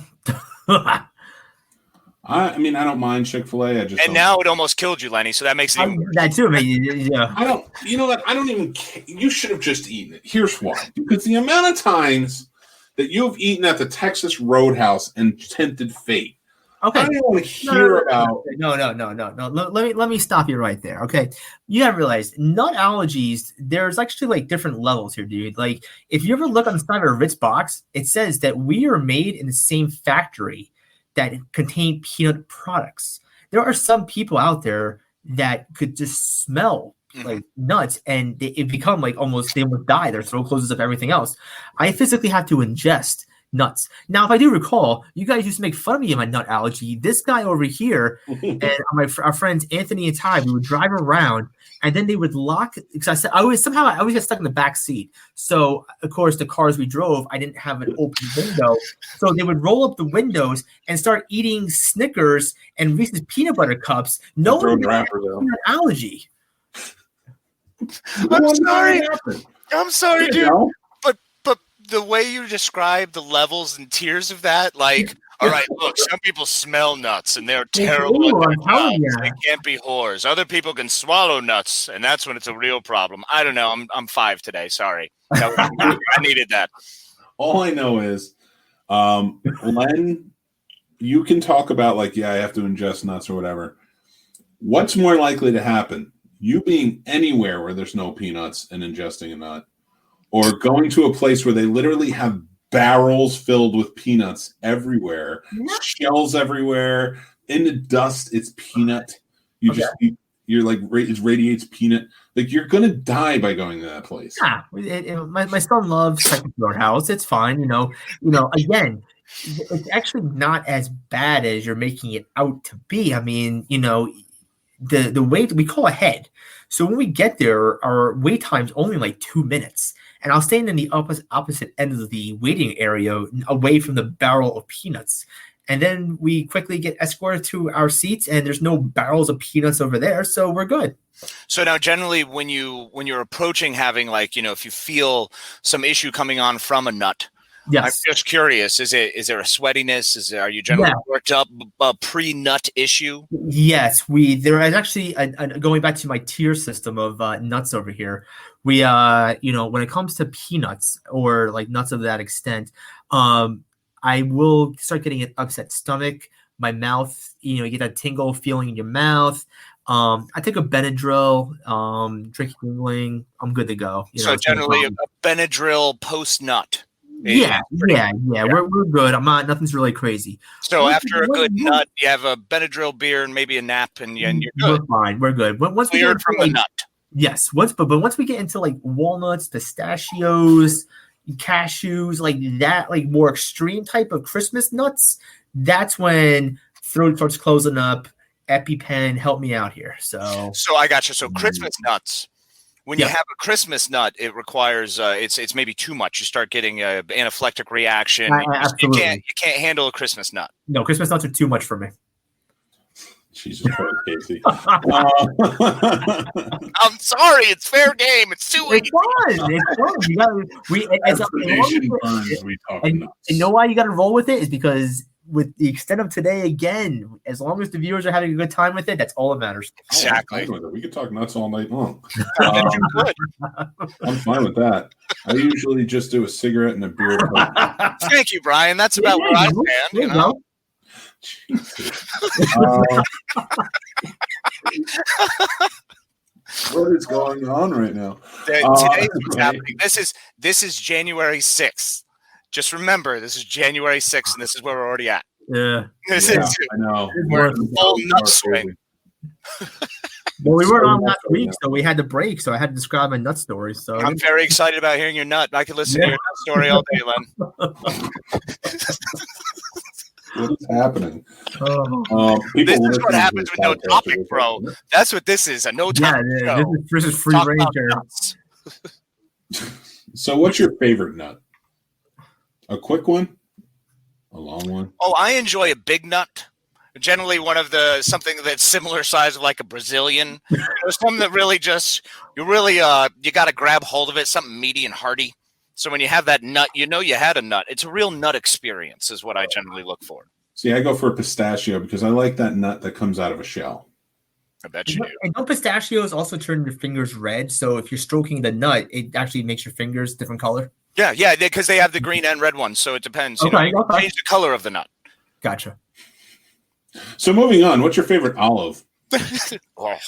I mean, I don't mind Chick-fil-A. Now it almost killed you, Lenny. So that makes it even worse. That too. Yeah. I don't. You know what? I don't even. You should have just eaten it. Here's why. Because the amount of times that you've eaten at the Texas Roadhouse and tempted fate. Okay. I don't want to hear about. No. Let me stop you right there. Okay. You haven't realized nut allergies. There's actually different levels here, dude. If you ever look on the side of a Ritz box, it says that we are made in the same factory that contain peanut products. There are some people out there that could just smell nuts and it become they almost die. Their throat closes up, everything else. I physically have to ingest nuts. Now, if I do recall, you guys used to make fun of me of my nut allergy. This guy over here and our friends Anthony and Ty, we would drive around and then they would lock because I always get stuck in the back seat. So of course the cars we drove, I didn't have an open window. So they would roll up the windows and start eating Snickers and Reese's peanut butter cups. No one had an allergy. I'm sorry, dude. But the way you describe the levels and tiers of that, all right, look, some people smell nuts and they're terrible. They can't be whores. Other people can swallow nuts, and that's when it's a real problem. I don't know. I'm 5 today. Sorry. I needed that. All I know is, Len, you can talk about I have to ingest nuts or whatever. What's more likely to happen? You being anywhere where there's no peanuts and ingesting a nut, or going to a place where they literally have barrels filled with peanuts everywhere, shells everywhere, in the dust, it's peanut. It radiates peanut. You're gonna die by going to that place. Yeah, my son loves Texas Roadhouse. It's fine, Again, it's actually not as bad as you're making it out to be. I mean, the wait, we call ahead. So when we get there, our wait time's only 2 minutes. And I'll stand in the opposite end of the waiting area away from the barrel of peanuts. And then we quickly get escorted to our seats and there's no barrels of peanuts over there. So we're good. So now generally when you're approaching having if you feel some issue coming on from a nut, yes. I'm just curious, is there a sweatiness? Are you generally worked up a pre-nut issue? Yes, there is actually going back to my tier system of nuts over here. We when it comes to peanuts or nuts of that extent, I will start getting an upset stomach. My mouth, you get that tingle feeling in your mouth. I take a Benadryl, drink Yingling. I'm good to go. So generally a Benadryl post-nut. Yeah. We're good. Nothing's really crazy. So after a good nut, you have a Benadryl beer and maybe a nap, and you're good. We're fine. We're good. Once we cleared from the nut. Yes. But once we get into walnuts, pistachios, cashews, that, more extreme type of Christmas nuts, that's when throat starts closing up EpiPen, help me out here. So I got you. So Christmas nuts. When you have a Christmas nut, it requires it's maybe too much. You start getting an anaphylactic reaction. Absolutely. You can't handle a Christmas nut. No, Christmas nuts are too much for me. Jesus Christ, Casey. I'm sorry, it's fair game. It's too easy. It's fun. You know why you got to roll with it is because with the extent of today, again, as long as the viewers are having a good time with it, that's all that matters. Exactly. We could talk nuts all night long. I'm fine with that. I usually just do a cigarette and a beer. Thank you, Brian. That's about where I stand. You know. What is going on right now? Today's what's happening. This is January 6th. Just remember, this is January 6th, and this is where we're already at. Yeah. I know. We're in full nut swing. Well, we weren't on last week, so we had to break. So I had to describe my nut story. So I'm very excited about hearing your nut. I could listen to your nut story all day, Len. What is happening? This is what happens with no topic, bro. That's what this is, a no topic show. This is free range here. So what's your favorite nut? A quick one? A long one? Oh, I enjoy a big nut. Generally something that's similar size of like a Brazilian. Something that really you got to grab hold of it, something meaty and hearty. So when you have that nut, you know you had a nut. It's a real nut experience is what I generally look for. See, I go for a pistachio because I like that nut that comes out of a shell. I bet you do. And don't pistachios also turn your fingers red? So if you're stroking the nut, it actually makes your fingers different color? Yeah, because they have the green and red ones, so it depends. Okay. Change the color of the nut. Gotcha. So moving on, what's your favorite olive? That's not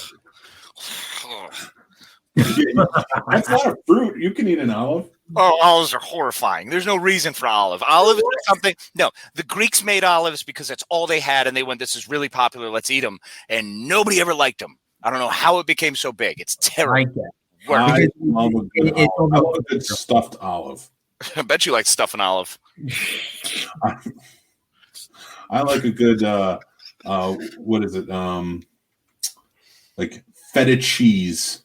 a fruit. You can eat an olive. Oh, olives are horrifying. There's no reason for olive. Olive is something. No, the Greeks made olives because that's all they had, and they went, "This is really popular. Let's eat them." And nobody ever liked them. I don't know how it became so big. It's terrible. I love a good stuffed olive. I bet you like stuffing olive. I like a good what is it? Like feta cheese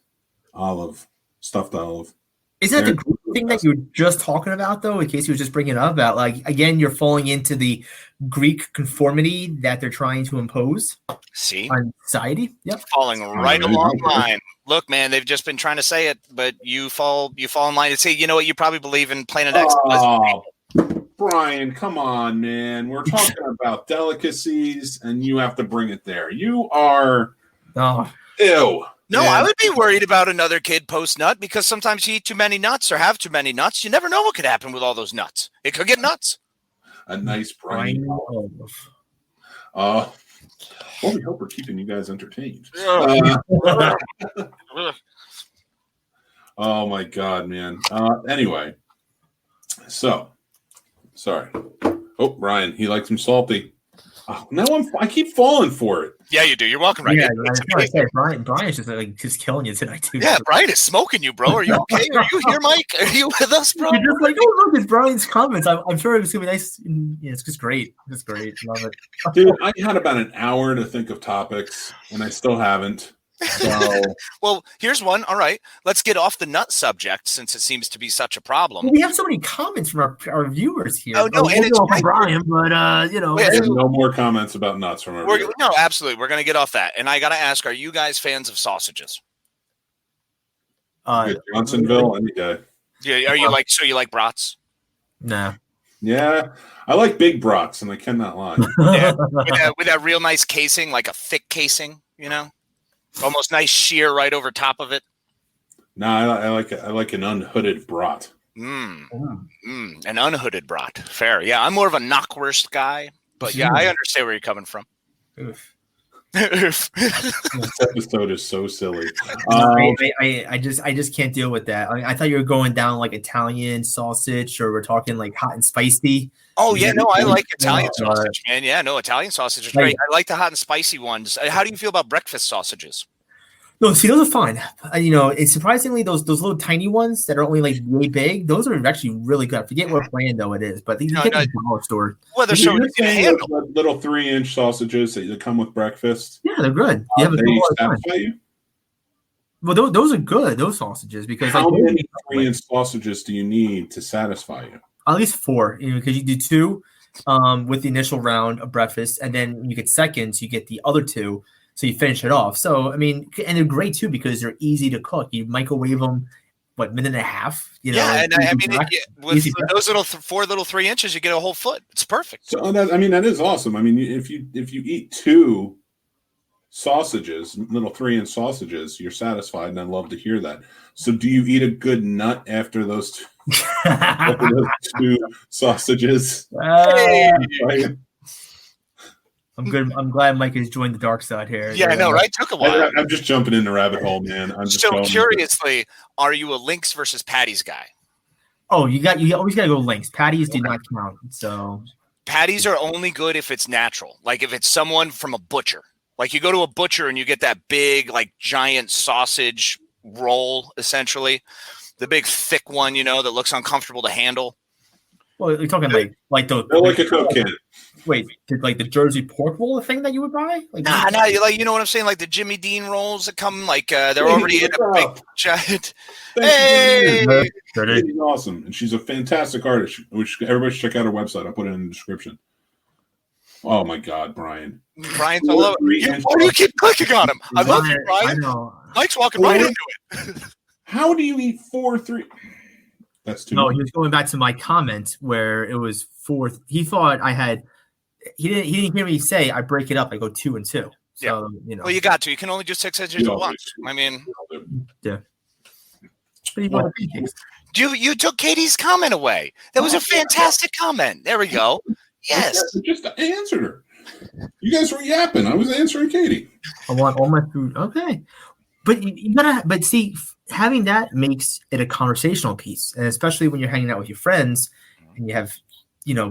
olive, stuffed olive. Is that the thing that you were just talking about, though? In case you were just bringing it up about, like, again, you're falling into the Greek conformity that they're trying to impose. See, on society. Yep, falling right along line. Look, man, they've just been trying to say it, but you fall in line and say, you know what? You probably believe in Planet X. Brian, come on, man. We're talking about delicacies, and you have to bring it there. You are ew. No, I would be worried about another kid post-nut because sometimes you eat too many nuts or have too many nuts. You never know what could happen with all those nuts. It could get nuts. A nice briny olive. Well, we hope we're keeping you guys entertained. Oh, my God, man. Anyway, so, sorry. Oh, Brian, he likes them salty. Oh, now I keep falling for it. Yeah, you do. You're welcome, right? Yeah, Brian's just killing you tonight, too. Yeah, Brian is smoking you, bro. Are you okay? Are you here, Mike? Are you with us, bro? You're just like, oh, look, it's Brian's comments. I'm sure it's going to be nice. Yeah, it's just great. It's great. Love it. Dude, I had about an hour to think of topics, and I still haven't. So. Well, here's one. All right, let's get off the nut subject since it seems to be such a problem. We have so many comments from our viewers here. Oh no, and it's from Brian, but no more comments about nuts from our viewers. No, absolutely, we're gonna get off that. And I gotta ask, are you guys fans of sausages? Johnsonville, any day. Yeah, are you like brats? Nah. Yeah, I like big brats, and I cannot lie. Yeah, with that real nice casing, like a thick casing, you know. Almost nice sheer right over top of it. No, I like an unhooded brat. An unhooded brat. Fair. Yeah, I'm more of a knockwurst guy, but yeah, I understand where you're coming from. Oof. This episode is so silly. I just can't deal with that. I thought you were going down like Italian sausage, or we're talking like hot and spicy. Oh yeah, no, I like Italian sausage, man. Yeah, no, Italian sausage is great. I like the hot and spicy ones. How do you feel about breakfast sausages? No, see, those are fine. It's surprisingly those little tiny ones that are only like way big. Those are actually really good. I forget what brand though it is, but you get the dollar store. Well, they're So so you're easy to saying handle. those little 3-inch sausages that come with breakfast? Yeah, they're good. They a satisfy you? Well, those are good. Those sausages because How many 3-inch sausages do you need to satisfy you? At least 4. Because you do 2 with the initial round of breakfast, and then when you get seconds, you get the other 2. So you finish it off. So, I mean, and they're great too because they're easy to cook. You microwave them, minute and a half? Yeah, and I mean, with those 4 little 3 inches, you get a whole foot. It's perfect. So that is awesome. I mean, if you eat 2 sausages, little 3-inch sausages, you're satisfied, and I love to hear that. So, do you eat a good nut after those 2 sausages? Right? I'm good. I'm glad Mike has joined the dark side here. Yeah, I know, right? Took a while. I'm just jumping in the rabbit hole, man. I'm just so curiously, are you a links versus patties guy? Oh, you always got to go links. Patties do not count. So patties are only good if it's natural. Like if it's someone from a butcher. Like you go to a butcher and you get that big, like giant sausage roll, essentially, the big thick one, that looks uncomfortable to handle. Well, you're talking like the like a Coke can. Wait, like the Jersey pork roll, the thing that you would buy? Nah, like you know what I'm saying, like the Jimmy Dean rolls that come like they're already in a big giant. Hey, she's awesome, and she's a fantastic artist. Which everybody should check out her website. I'll put it in the description. Oh my God, Brian! Brian's all over. You keep clicking on him. I love you, Brian. I know. Mike's walking right into it. How do you eat 4 3? That's too. No, he was going back to my comment where it was 4. He thought I had. He didn't hear me say I break it up. I go 2 and 2. So Well, you got to. You can only do 6 inches at once. I mean, yeah. You took Katie's comment away. That was a fantastic comment. There we go. Yes. I just answered her. You guys were yapping. I was answering Katie. I want all my food. Okay. But you gotta. But see, having that makes it a conversational piece, and especially when you're hanging out with your friends and you have.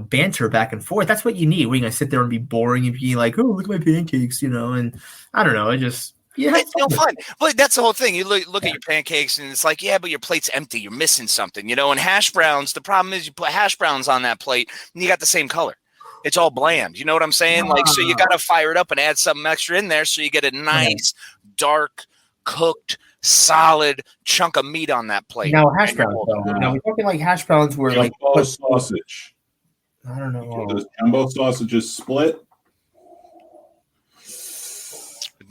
Banter back and forth. That's what you need. We're going to sit there and be boring and be like, oh, look at my pancakes, and I don't know. It's no fun. But that's the whole thing. You look at your pancakes and it's like, yeah, but your plate's empty. You're missing something, and hash browns, the problem is you put hash browns on that plate and you got the same color. It's all bland. You know what I'm saying? Like, so you got to fire it up and add something extra in there so you get a nice, dark, cooked, solid chunk of meat on that plate. Now, hash browns, we're talking like hash browns were like sausage. I don't know. Those jumbo sausages split.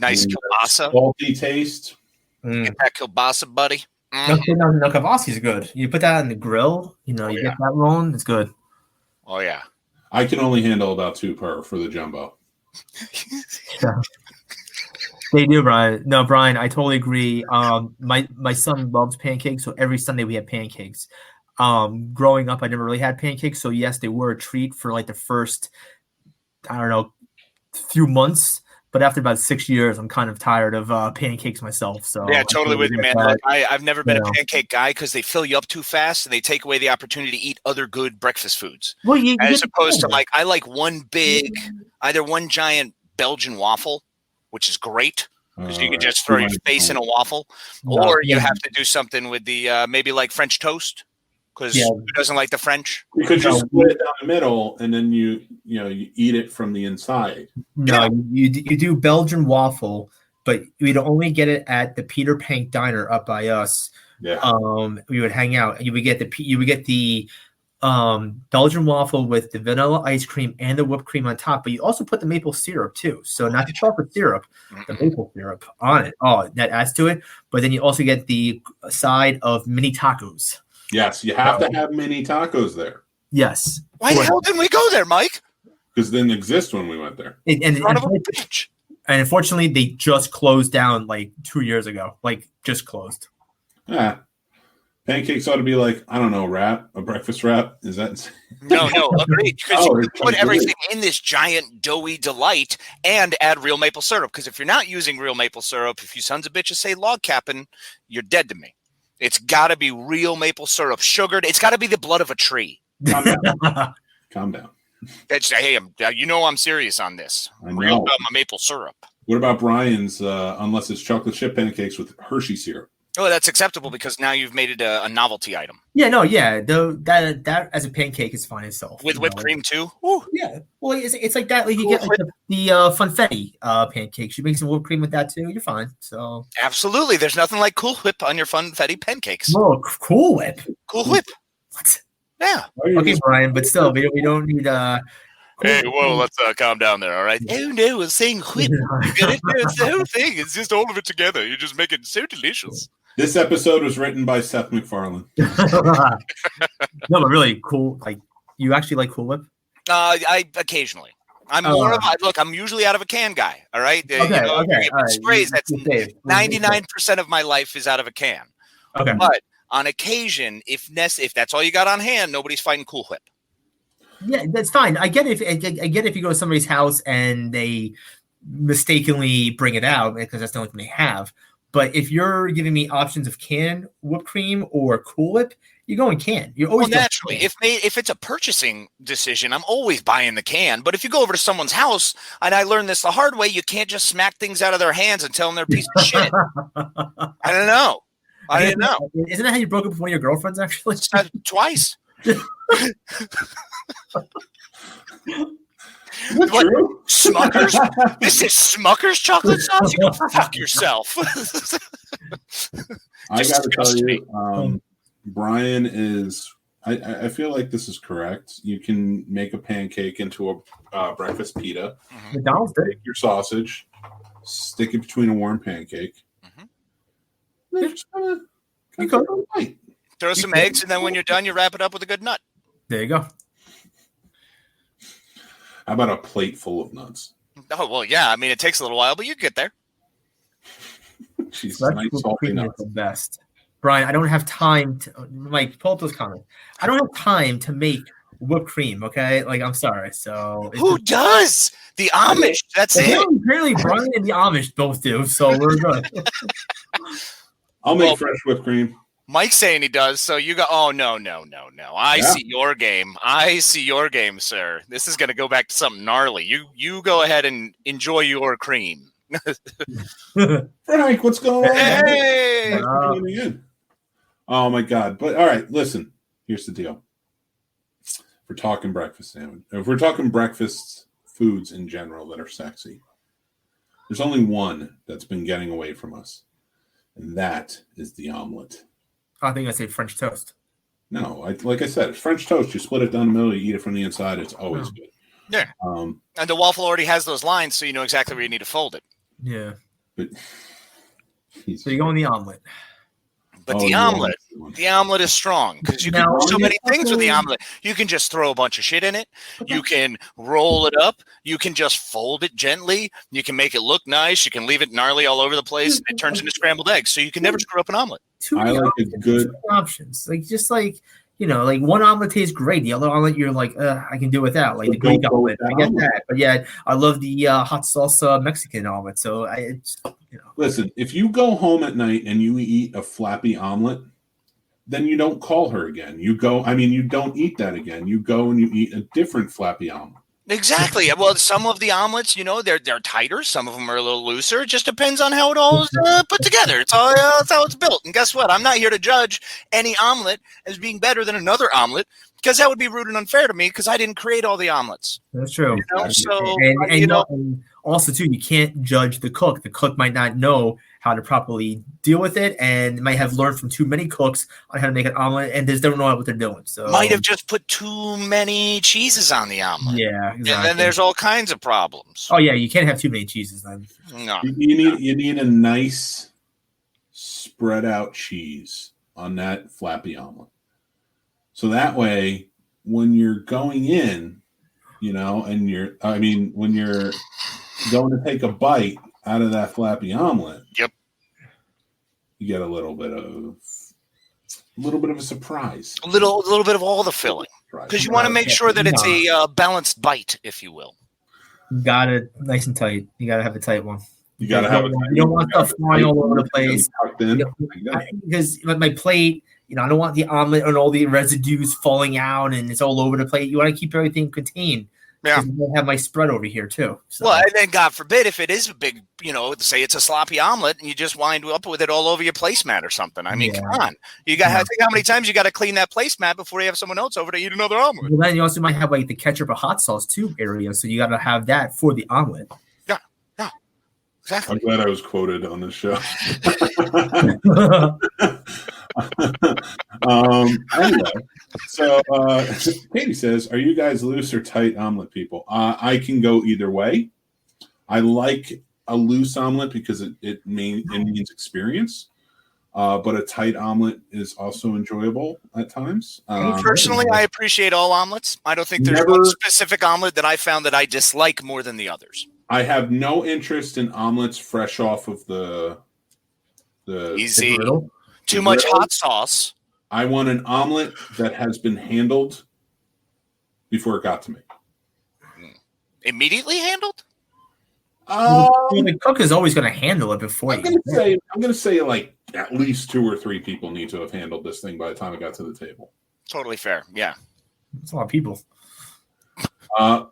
Nice kielbasa. Salty taste. Get that kielbasa, buddy. No, kielbasa is good. You put that on the grill, you get that rolling, it's good. Oh, yeah. I can only handle about 2 per for the jumbo. Yeah. They do, Brian. No, Brian, I totally agree. My son loves pancakes, so every Sunday we have pancakes. Growing up, I never really had pancakes, so yes, they were a treat for like the first, I don't know, few months. But after about 6 years, I'm kind of tired of pancakes myself. So yeah, totally with you, man. Like, I've never been a pancake guy because they fill you up too fast and they take away the opportunity to eat other good breakfast foods. Well, as opposed to I like one big, either one giant Belgian waffle, which is great. Because you can just throw your face in a waffle, or you have to do something with the maybe like French toast. Because who doesn't like the French? Because you split it down the middle and then you eat it from the inside. No, you do Belgian waffle, but we'd only get it at the Peter Pank Diner up by us. Yeah. We would hang out. You would get the Belgian waffle with the vanilla ice cream and the whipped cream on top, but you also put the maple syrup too. So not the chocolate syrup, the maple syrup on it. Oh, that adds to it. But then you also get the side of mini tacos. Yes, you have to have mini tacos there. Yes. Why the hell didn't we go there, Mike? Because it didn't exist when we went there. And unfortunately, they just closed down like 2 years ago. Like, just closed. Yeah. Pancakes ought to be like, I don't know, a breakfast wrap. Is that? No, agreed. Because you put everything in this giant doughy delight and add real maple syrup. Because if you're not using real maple syrup, if you sons of bitches say log capping, you're dead to me. It's got to be real maple syrup, sugared. It's got to be the blood of a tree. Calm down. Hey, I'm serious on this. Real about my maple syrup. What about Brian's? Unless it's chocolate chip pancakes with Hershey syrup. Oh, that's acceptable because now you've made it a novelty item. Yeah, no, yeah. Though that as a pancake is fine itself. With whipped cream too? Ooh. Yeah. Well, it's like that. Like you get like the funfetti pancakes. You make some whipped cream with that too. You're fine. So absolutely. There's nothing like Cool Whip on your funfetti pancakes. Oh, Cool Whip. Cool Whip. What? Yeah. Okay, Brian, but still, we don't need Hey, whoa, let's calm down there, all right? Oh, no, we're saying whip. It's the whole thing. It's just all of it together. You just make it so delicious. This episode was written by Seth MacFarlane. No, but really cool. Like, you actually like Cool Whip? I occasionally. I'm more of look. I'm usually out of a can guy. All right. Okay. Okay. Sprays. That's 99% of my life is out of a can. Okay. But on occasion, if that's all you got on hand, nobody's fighting Cool Whip. Yeah, that's fine. I get if you go to somebody's house and they mistakenly bring it out because that's the only thing they have. But if you're giving me options of can whipped cream or Cool Whip, you're going can. You're always naturally. If it's a purchasing decision, I'm always buying the can. But if you go over to someone's house, and I learned this the hard way, you can't just smack things out of their hands and tell them they're a piece of shit. I don't know. I didn't know. Isn't that how you broke up with one of your girlfriends? Actually, twice. What? Smuckers? This is Smuckers chocolate sauce? You go fuck yourself. I got to tell you, Brian is. I feel like this is correct. You can make a pancake into a breakfast pita. McDonald's take your sausage, stick it between a warm pancake. Then just throw some eggs, and then when you're done, you wrap it up with a good nut. There you go. How about a plate full of nuts? Oh, well, yeah. I mean, it takes a little while, but you get there. Jeez, nice salty nuts. The best. Brian, I don't have time to Mike, pull up those comments. I don't have time to make whipped cream, okay? Like, I'm sorry. So who does? The Amish. That's it. Apparently Brian and the Amish both do, so we're good. I'll make fresh whipped cream. Mike's saying he does, so you go, oh, no. I see your game. Sir. This is going to go back to something gnarly. You go ahead and enjoy your cream. Frank, what's going on? Hey! Oh, my God. But, all right, listen. Here's the deal. If we're talking breakfast sandwich, if we're talking breakfast foods in general that are sexy, there's only one that's been getting away from us, and that is the omelet. I think I say French toast. No, like I said, French toast. You split it down the middle, you eat it from the inside. It's always good. Yeah. And the waffle already has those lines, so you know exactly where you need to fold it. Yeah. But so you go in the omelet. But the omelet is strong because you can do so many things with the omelet. You can just throw a bunch of shit in it. You can roll it up. You can just fold it gently. You can make it look nice. You can leave it gnarly all over the place. And it turns into scrambled eggs. So you can never screw up an omelet. I like a good options. Like just like like one omelet tastes great. The other omelet, you're like, I can do without. Like the Greek omelet, I get that. But yeah, I love the hot sauce Mexican omelet. So Listen, if you go home at night and you eat a flappy omelet, then you don't call her again. You don't eat that again. You go and you eat a different flappy omelet. Exactly. Well, some of the omelets, they're tighter. Some of them are a little looser. It just depends on how it all is put together. It's all that's how it's built. And guess what? I'm not here to judge any omelet as being better than another omelet because that would be rude and unfair to me because I didn't create all the omelets. That's true. So and also too, you can't judge the cook. The cook might not know how to properly deal with it and might have learned from too many cooks on how to make an omelet and just don't know what they're doing. So might have just put too many cheeses on the omelet. Yeah, exactly. And then there's all kinds of problems. Oh yeah, you can't have too many cheeses then. No. You need a nice spread out cheese on that flappy omelet. So that way when you're going in, and when you're going to take a bite out of that flappy omelet, yep, you get a little bit of a surprise, a little bit of all the filling, because you want to make sure that it's a balanced bite, if you will. You got it nice and tight. You got to have a tight one. You got to have it. You don't want stuff flying all over the place. Because my plate, I don't want the omelet and all the residues falling out and it's all over the plate. You want to keep everything contained. Yeah. I have my spread over here too. So. Well, and then God forbid if it is a big, say it's a sloppy omelet and you just wind up with it all over your placemat or something. I mean, come on. You got to think how many times you got to clean that placemat before you have someone else over to eat another omelet. Well, then you also might have like the ketchup or hot sauce too area, so you got to have that for the omelet. Yeah, exactly. I'm glad I was quoted on this show. Anyway, so Katie says, "Are you guys loose or tight omelet people?" I can go either way. I like a loose omelet because it means experience, but a tight omelet is also enjoyable at times. Personally, I appreciate all omelets. I don't think there's one specific omelet that I found that I dislike more than the others. I have no interest in omelets fresh off of the easy. Too much hot sauce. I want an omelet that has been handled before it got to me. Immediately handled? The cook is always going to handle it before. I'm going to say like at least 2 or 3 people need to have handled this thing by the time it got to the table. Totally fair. Yeah, it's a lot of people. You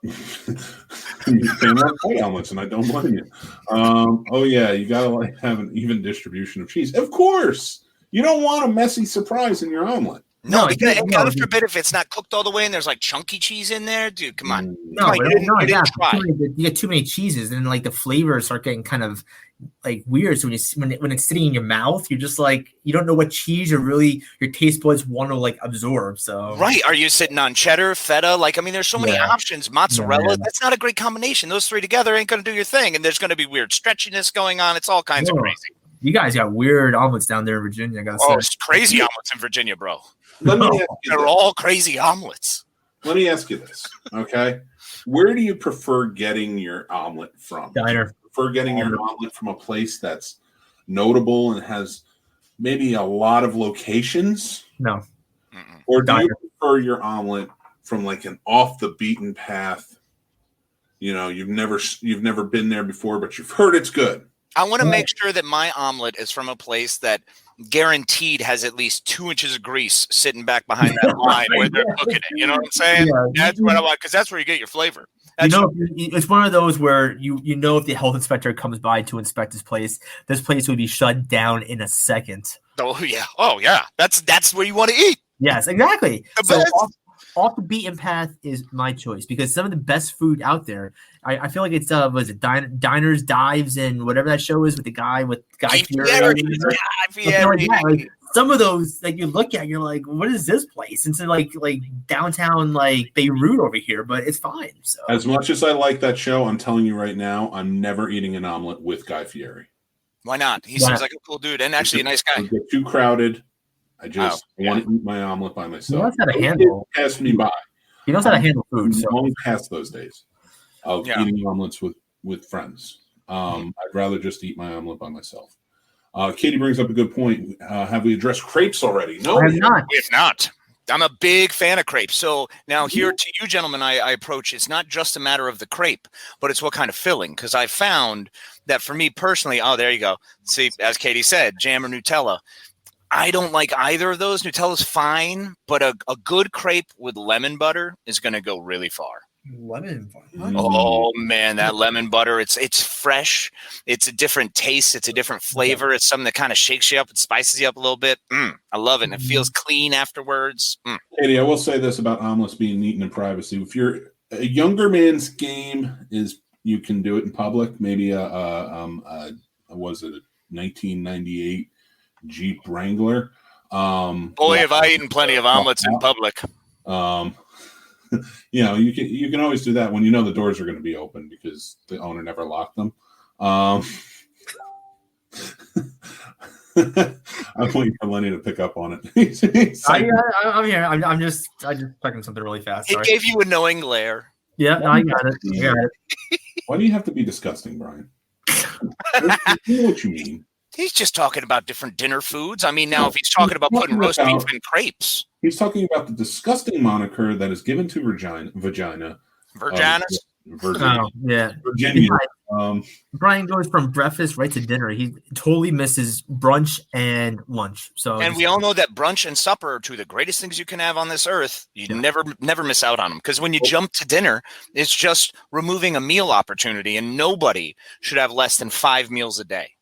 can love white omelets, and I don't blame you. Oh yeah, you gotta have an even distribution of cheese. Of course, you don't want a messy surprise in your omelet. No, because God forbid if it's not cooked all the way and there's like chunky cheese in there, dude. Come on. You get too many cheeses, and like the flavors start getting kind of like weird. So when it's sitting in your mouth, you're just like you don't know what cheese your taste buds want to like absorb. So right, are you sitting on cheddar, feta? Like I mean, there's so many options. Mozzarella, that's not a great combination. Those 3 together ain't going to do your thing, and there's going to be weird stretchiness going on. It's all kinds of crazy. You guys got weird omelets down there in Virginia. I gotta say. It's crazy omelets in Virginia, bro. They're all crazy omelets. Let me ask you this, okay? Where do you prefer getting your omelet from? Diner. Do you prefer getting your omelet from a place that's notable and has maybe a lot of locations? No. Or do you prefer your omelet from like an off the beaten path? You know, you've never been there before, but you've heard it's good. I want to make sure that my omelet is from a place that guaranteed has at least 2 inches of grease sitting back behind that line where they're cooking it. You know what I'm saying? Yeah. That's what I want because that's where you get your flavor. It's one of those where you know if the health inspector comes by to inspect this place would be shut down in a second. Oh yeah. That's where you want to eat. Yes, exactly. So off the beaten path is my choice because some of the best food out there. I feel like it's Diners, Dives, and whatever that show is with the guy with Guy Fieri. Like, some of those like you look at, you're like, what is this place? It's like downtown like Beirut over here, but it's fine. So as much as I like that show, I'm telling you right now, I'm never eating an omelet with Guy Fieri. Why not? He seems like a cool dude and actually a nice guy. It get too crowded. I just want to eat my omelet by myself. He knows how to handle. Pass me by. He knows how to handle food. So. Long past those days of eating omelets with friends. I'd rather just eat my omelet by myself. Katie brings up a good point. Have we addressed crepes already? No, I have not. We have not. I'm a big fan of crepes. So now here to you, gentlemen, I approach. It's not just a matter of the crepe, but it's what kind of filling. Because I found that for me personally, there you go. See, as Katie said, jam or Nutella. I don't like either of those. Nutella's fine, but a good crepe with lemon butter is going to go really far. Lemon butter? Oh, man, that lemon butter, it's fresh. It's a different taste. It's a different flavor. It's something that kind of shakes you up and spices you up a little bit. I love it, and it feels clean afterwards. Katie, I will say this about omelets being eaten in privacy. If you're a younger man's game is you can do it in public. Maybe was it a 1998 Jeep Wrangler? Boy, have I eaten plenty of omelets in public. You can always do that when you know the doors are going to be open because the owner never locked them. I'm waiting for Lenny to pick up on it. I'm here. I'm just checking something really fast. It gave you a knowing glare. Yeah, no, I got it. Why do you have to be disgusting, Brian? You know what you mean. He's just talking about different dinner foods. I mean, now if he's talking about putting roast beef in crepes. He's talking about the disgusting moniker that is given to vagina. Vaginas? Virginia. Oh, yeah. Virginia. Brian goes from breakfast right to dinner. He totally misses brunch and lunch. So, and we all know that brunch and supper are two of the greatest things you can have on this earth. You never miss out on them, because when you jump to dinner, it's just removing a meal opportunity, and nobody should have less than 5 meals a day.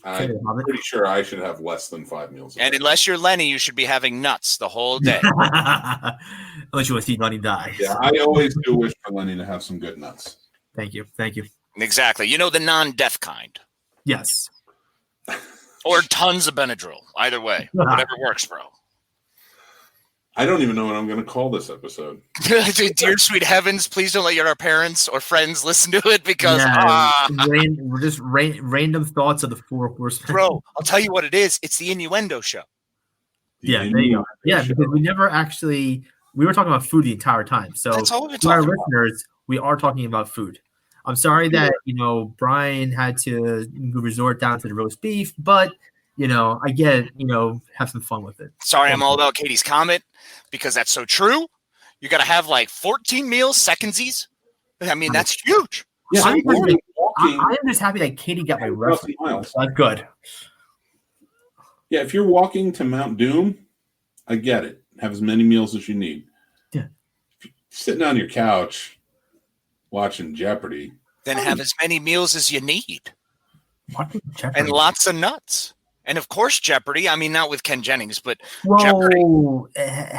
I'm pretty sure I should have less than 5 meals a day. And unless you're Lenny, you should be having nuts the whole day. Unless you want to see Lenny die. Yeah, I always do wish for Lenny to have some good nuts. Thank you. Exactly. You know, the non-death kind. Yes. Or tons of Benadryl. Either way. Whatever works, bro. I don't even know what I'm going to call this episode. Dear sweet heavens, please don't let our parents or friends listen to it, because we're just random thoughts of the four horsemen. Bro, I'll tell you what it is. It's the Innuendo show. There you go. Yeah, because we never actually we were talking about food the entire time. So that's all we've been to our talking listeners, we are talking about food. I'm sorry that Brian had to resort down to the roast beef, but I get it, have some fun with it. Sorry, I'm all about Katie's comment, because that's so true. You got to have like 14 meals, secondsies. I mean, that's huge. Yeah, I'm just happy that Katie got my reference. That's good. Yeah, if you're walking to Mount Doom, I get it. Have as many meals as you need. Yeah. If you're sitting on your couch watching Jeopardy, then have as many meals as you need. Jeopardy? And lots of nuts. And of course, Jeopardy. I mean, not with Ken Jennings, but Jeopardy.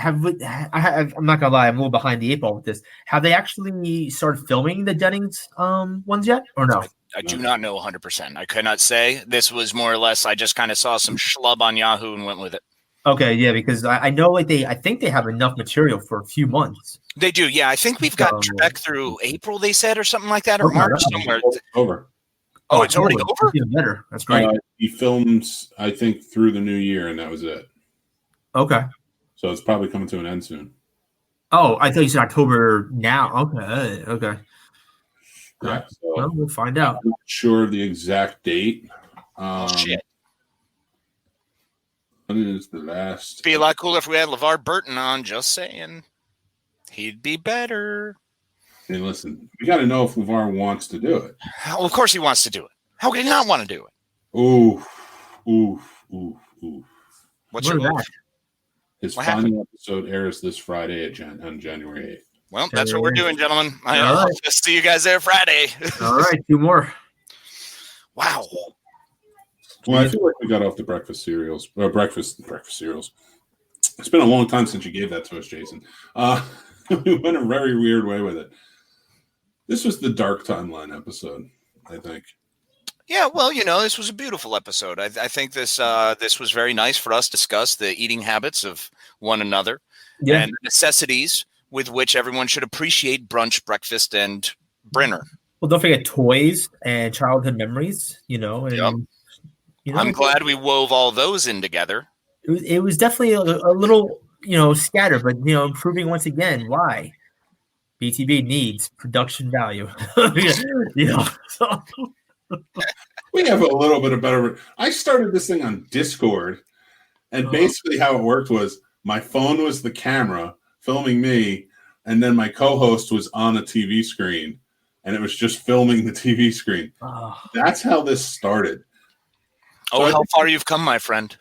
I'm not gonna lie, I'm a little behind the 8 ball with this. Have they actually started filming the Jennings ones yet, or no? I do not know 100%. I could not say. This was more or less. I just kind of saw some schlub on Yahoo and went with it. Okay, yeah, because I know I think they have enough material for a few months. They do, yeah. I think we've got Trebek through April, they said, or something like that, or March somewhere. Over. Oh, it's already over? Even better. That's great. He films, I think, through the new year, and that was it. Okay. So it's probably coming to an end soon. Oh, I thought you said October now. Okay. Yeah, so well, we'll find out. I'm not sure of the exact date. Shit. When is the last? It'd be a lot cooler if we had LeVar Burton on, just saying. He'd be better. Hey, listen, we got to know if LeVar wants to do it. Well, of course he wants to do it. How could he not want to do it? Ooh. What's your move? His final episode airs this Friday on January 8th. Well, that's what we're doing, gentlemen. I'll just see you guys there Friday. All right, 2 more. Wow. Well, I feel like we got off the breakfast cereals. Breakfast cereals. It's been a long time since you gave that to us, Jason. We went a very weird way with it. This was the Dark Timeline episode, I think. Yeah, well, this was a beautiful episode. I think this was very nice for us to discuss the eating habits of one another and the necessities with which everyone should appreciate brunch, breakfast, and dinner. Well, don't forget toys and childhood memories, I'm glad we wove all those in together. It was definitely a little, scattered, but, improving once again. Why? BTB needs production value. We have a little bit of better. I started this thing on Discord, and basically how it worked was my phone was the camera filming me, and then my co-host was on a TV screen, and it was just filming the TV screen. That's how this started. So how far you've come, my friend.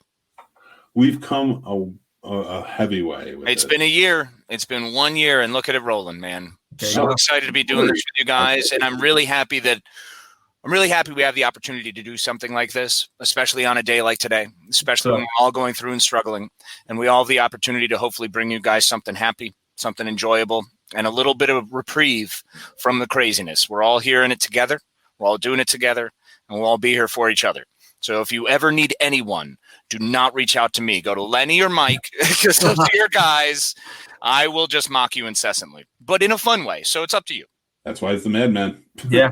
We've come a heavy way. It's been a year. It's been 1 year, and look at it rolling, man. So excited to be doing this with you guys, and I'm really happy we have the opportunity to do something like this, especially on a day like today, especially when we're all going through and struggling, and we all have the opportunity to hopefully bring you guys something happy, something enjoyable, and a little bit of reprieve from the craziness. We're all here in it together. We're all doing it together, and we'll all be here for each other. So if you ever need anyone, do not reach out to me. Go to Lenny or Mike, because those are your guys. I will just mock you incessantly, but in a fun way. So it's up to you. That's why it's the madman. Yeah.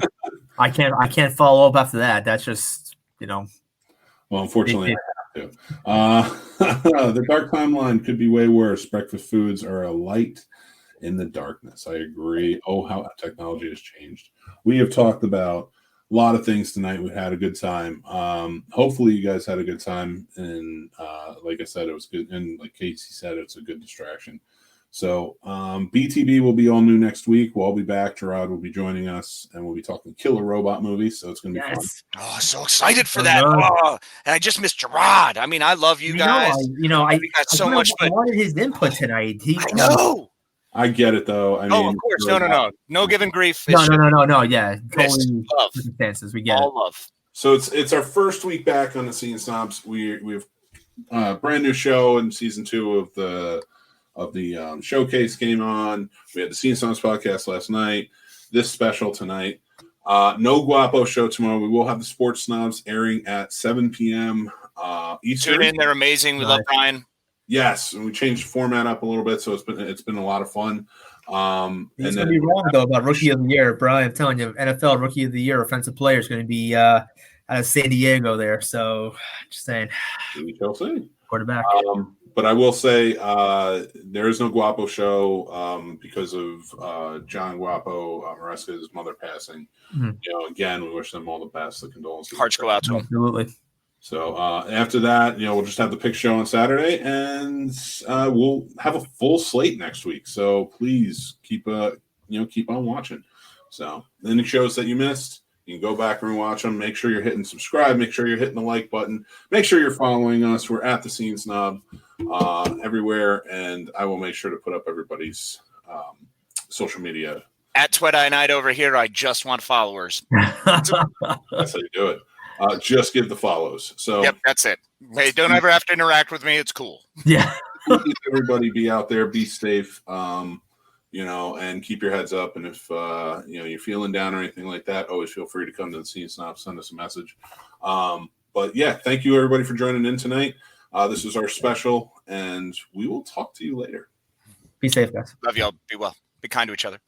I can't follow up after that. That's just, Well, unfortunately, I have to. The Dark Timeline could be way worse. Breakfast foods are a light in the darkness. I agree. Oh, how technology has changed. We have talked about a lot of things tonight. We had a good time. Hopefully, you guys had a good time. And like I said, it was good. And like Casey said, it's a good distraction. So BTB will be all new next week. We'll all be back. Gerard will be joining us, and we'll be talking killer robot movies. So it's going to be fun. Oh, so excited for that. Oh, and I just missed Gerard. I mean, I love you guys. We got so much. I wanted his input tonight. I know. I get it though. I mean, of course, no giving grief. No. Yeah, totally. Love. Circumstances. We get all it. love. So it's our first week back on the Scene Snobs. We have brand new show in season 2 of the showcase came on. We had the Scene Snobs podcast last night. This special tonight. No Guapo show tomorrow. We will have the Sports Snobs airing at 7 p.m. Eastern. Tune in. They're amazing. We love Brian. Yes, and we changed the format up a little bit, so it's been a lot of fun. It's gonna be wrong though about Rookie of the Year, Brian. I'm telling you, NFL Rookie of the Year offensive player is going to be out of San Diego there. So just saying, we shall see. Quarterback. But I will say there is no Guapo show because of John Guapo Maresca's mother passing. Mm-hmm. Again, we wish them all the best. The condolences. Hearts go out to them. Absolutely. So after that, we'll just have the pick show on Saturday, and we'll have a full slate next week. So please keep on watching. So any shows that you missed, you can go back and watch them. Make sure you're hitting subscribe. Make sure you're hitting the like button. Make sure you're following us. We're at the Scene Snob everywhere, and I will make sure to put up everybody's social media. At Twedeye Night over here, I just want followers. That's how you do it. Just give the follows. So yep, that's it. Hey, don't ever have to interact with me. It's cool. Yeah. Everybody be out there, be safe, and keep your heads up. And if you're feeling down or anything like that, always feel free to come to the Scene Snob, send us a message. But yeah, thank you everybody for joining in tonight. This is our special, and we will talk to you later. Be safe, guys. Love y'all. Be well. Be kind to each other.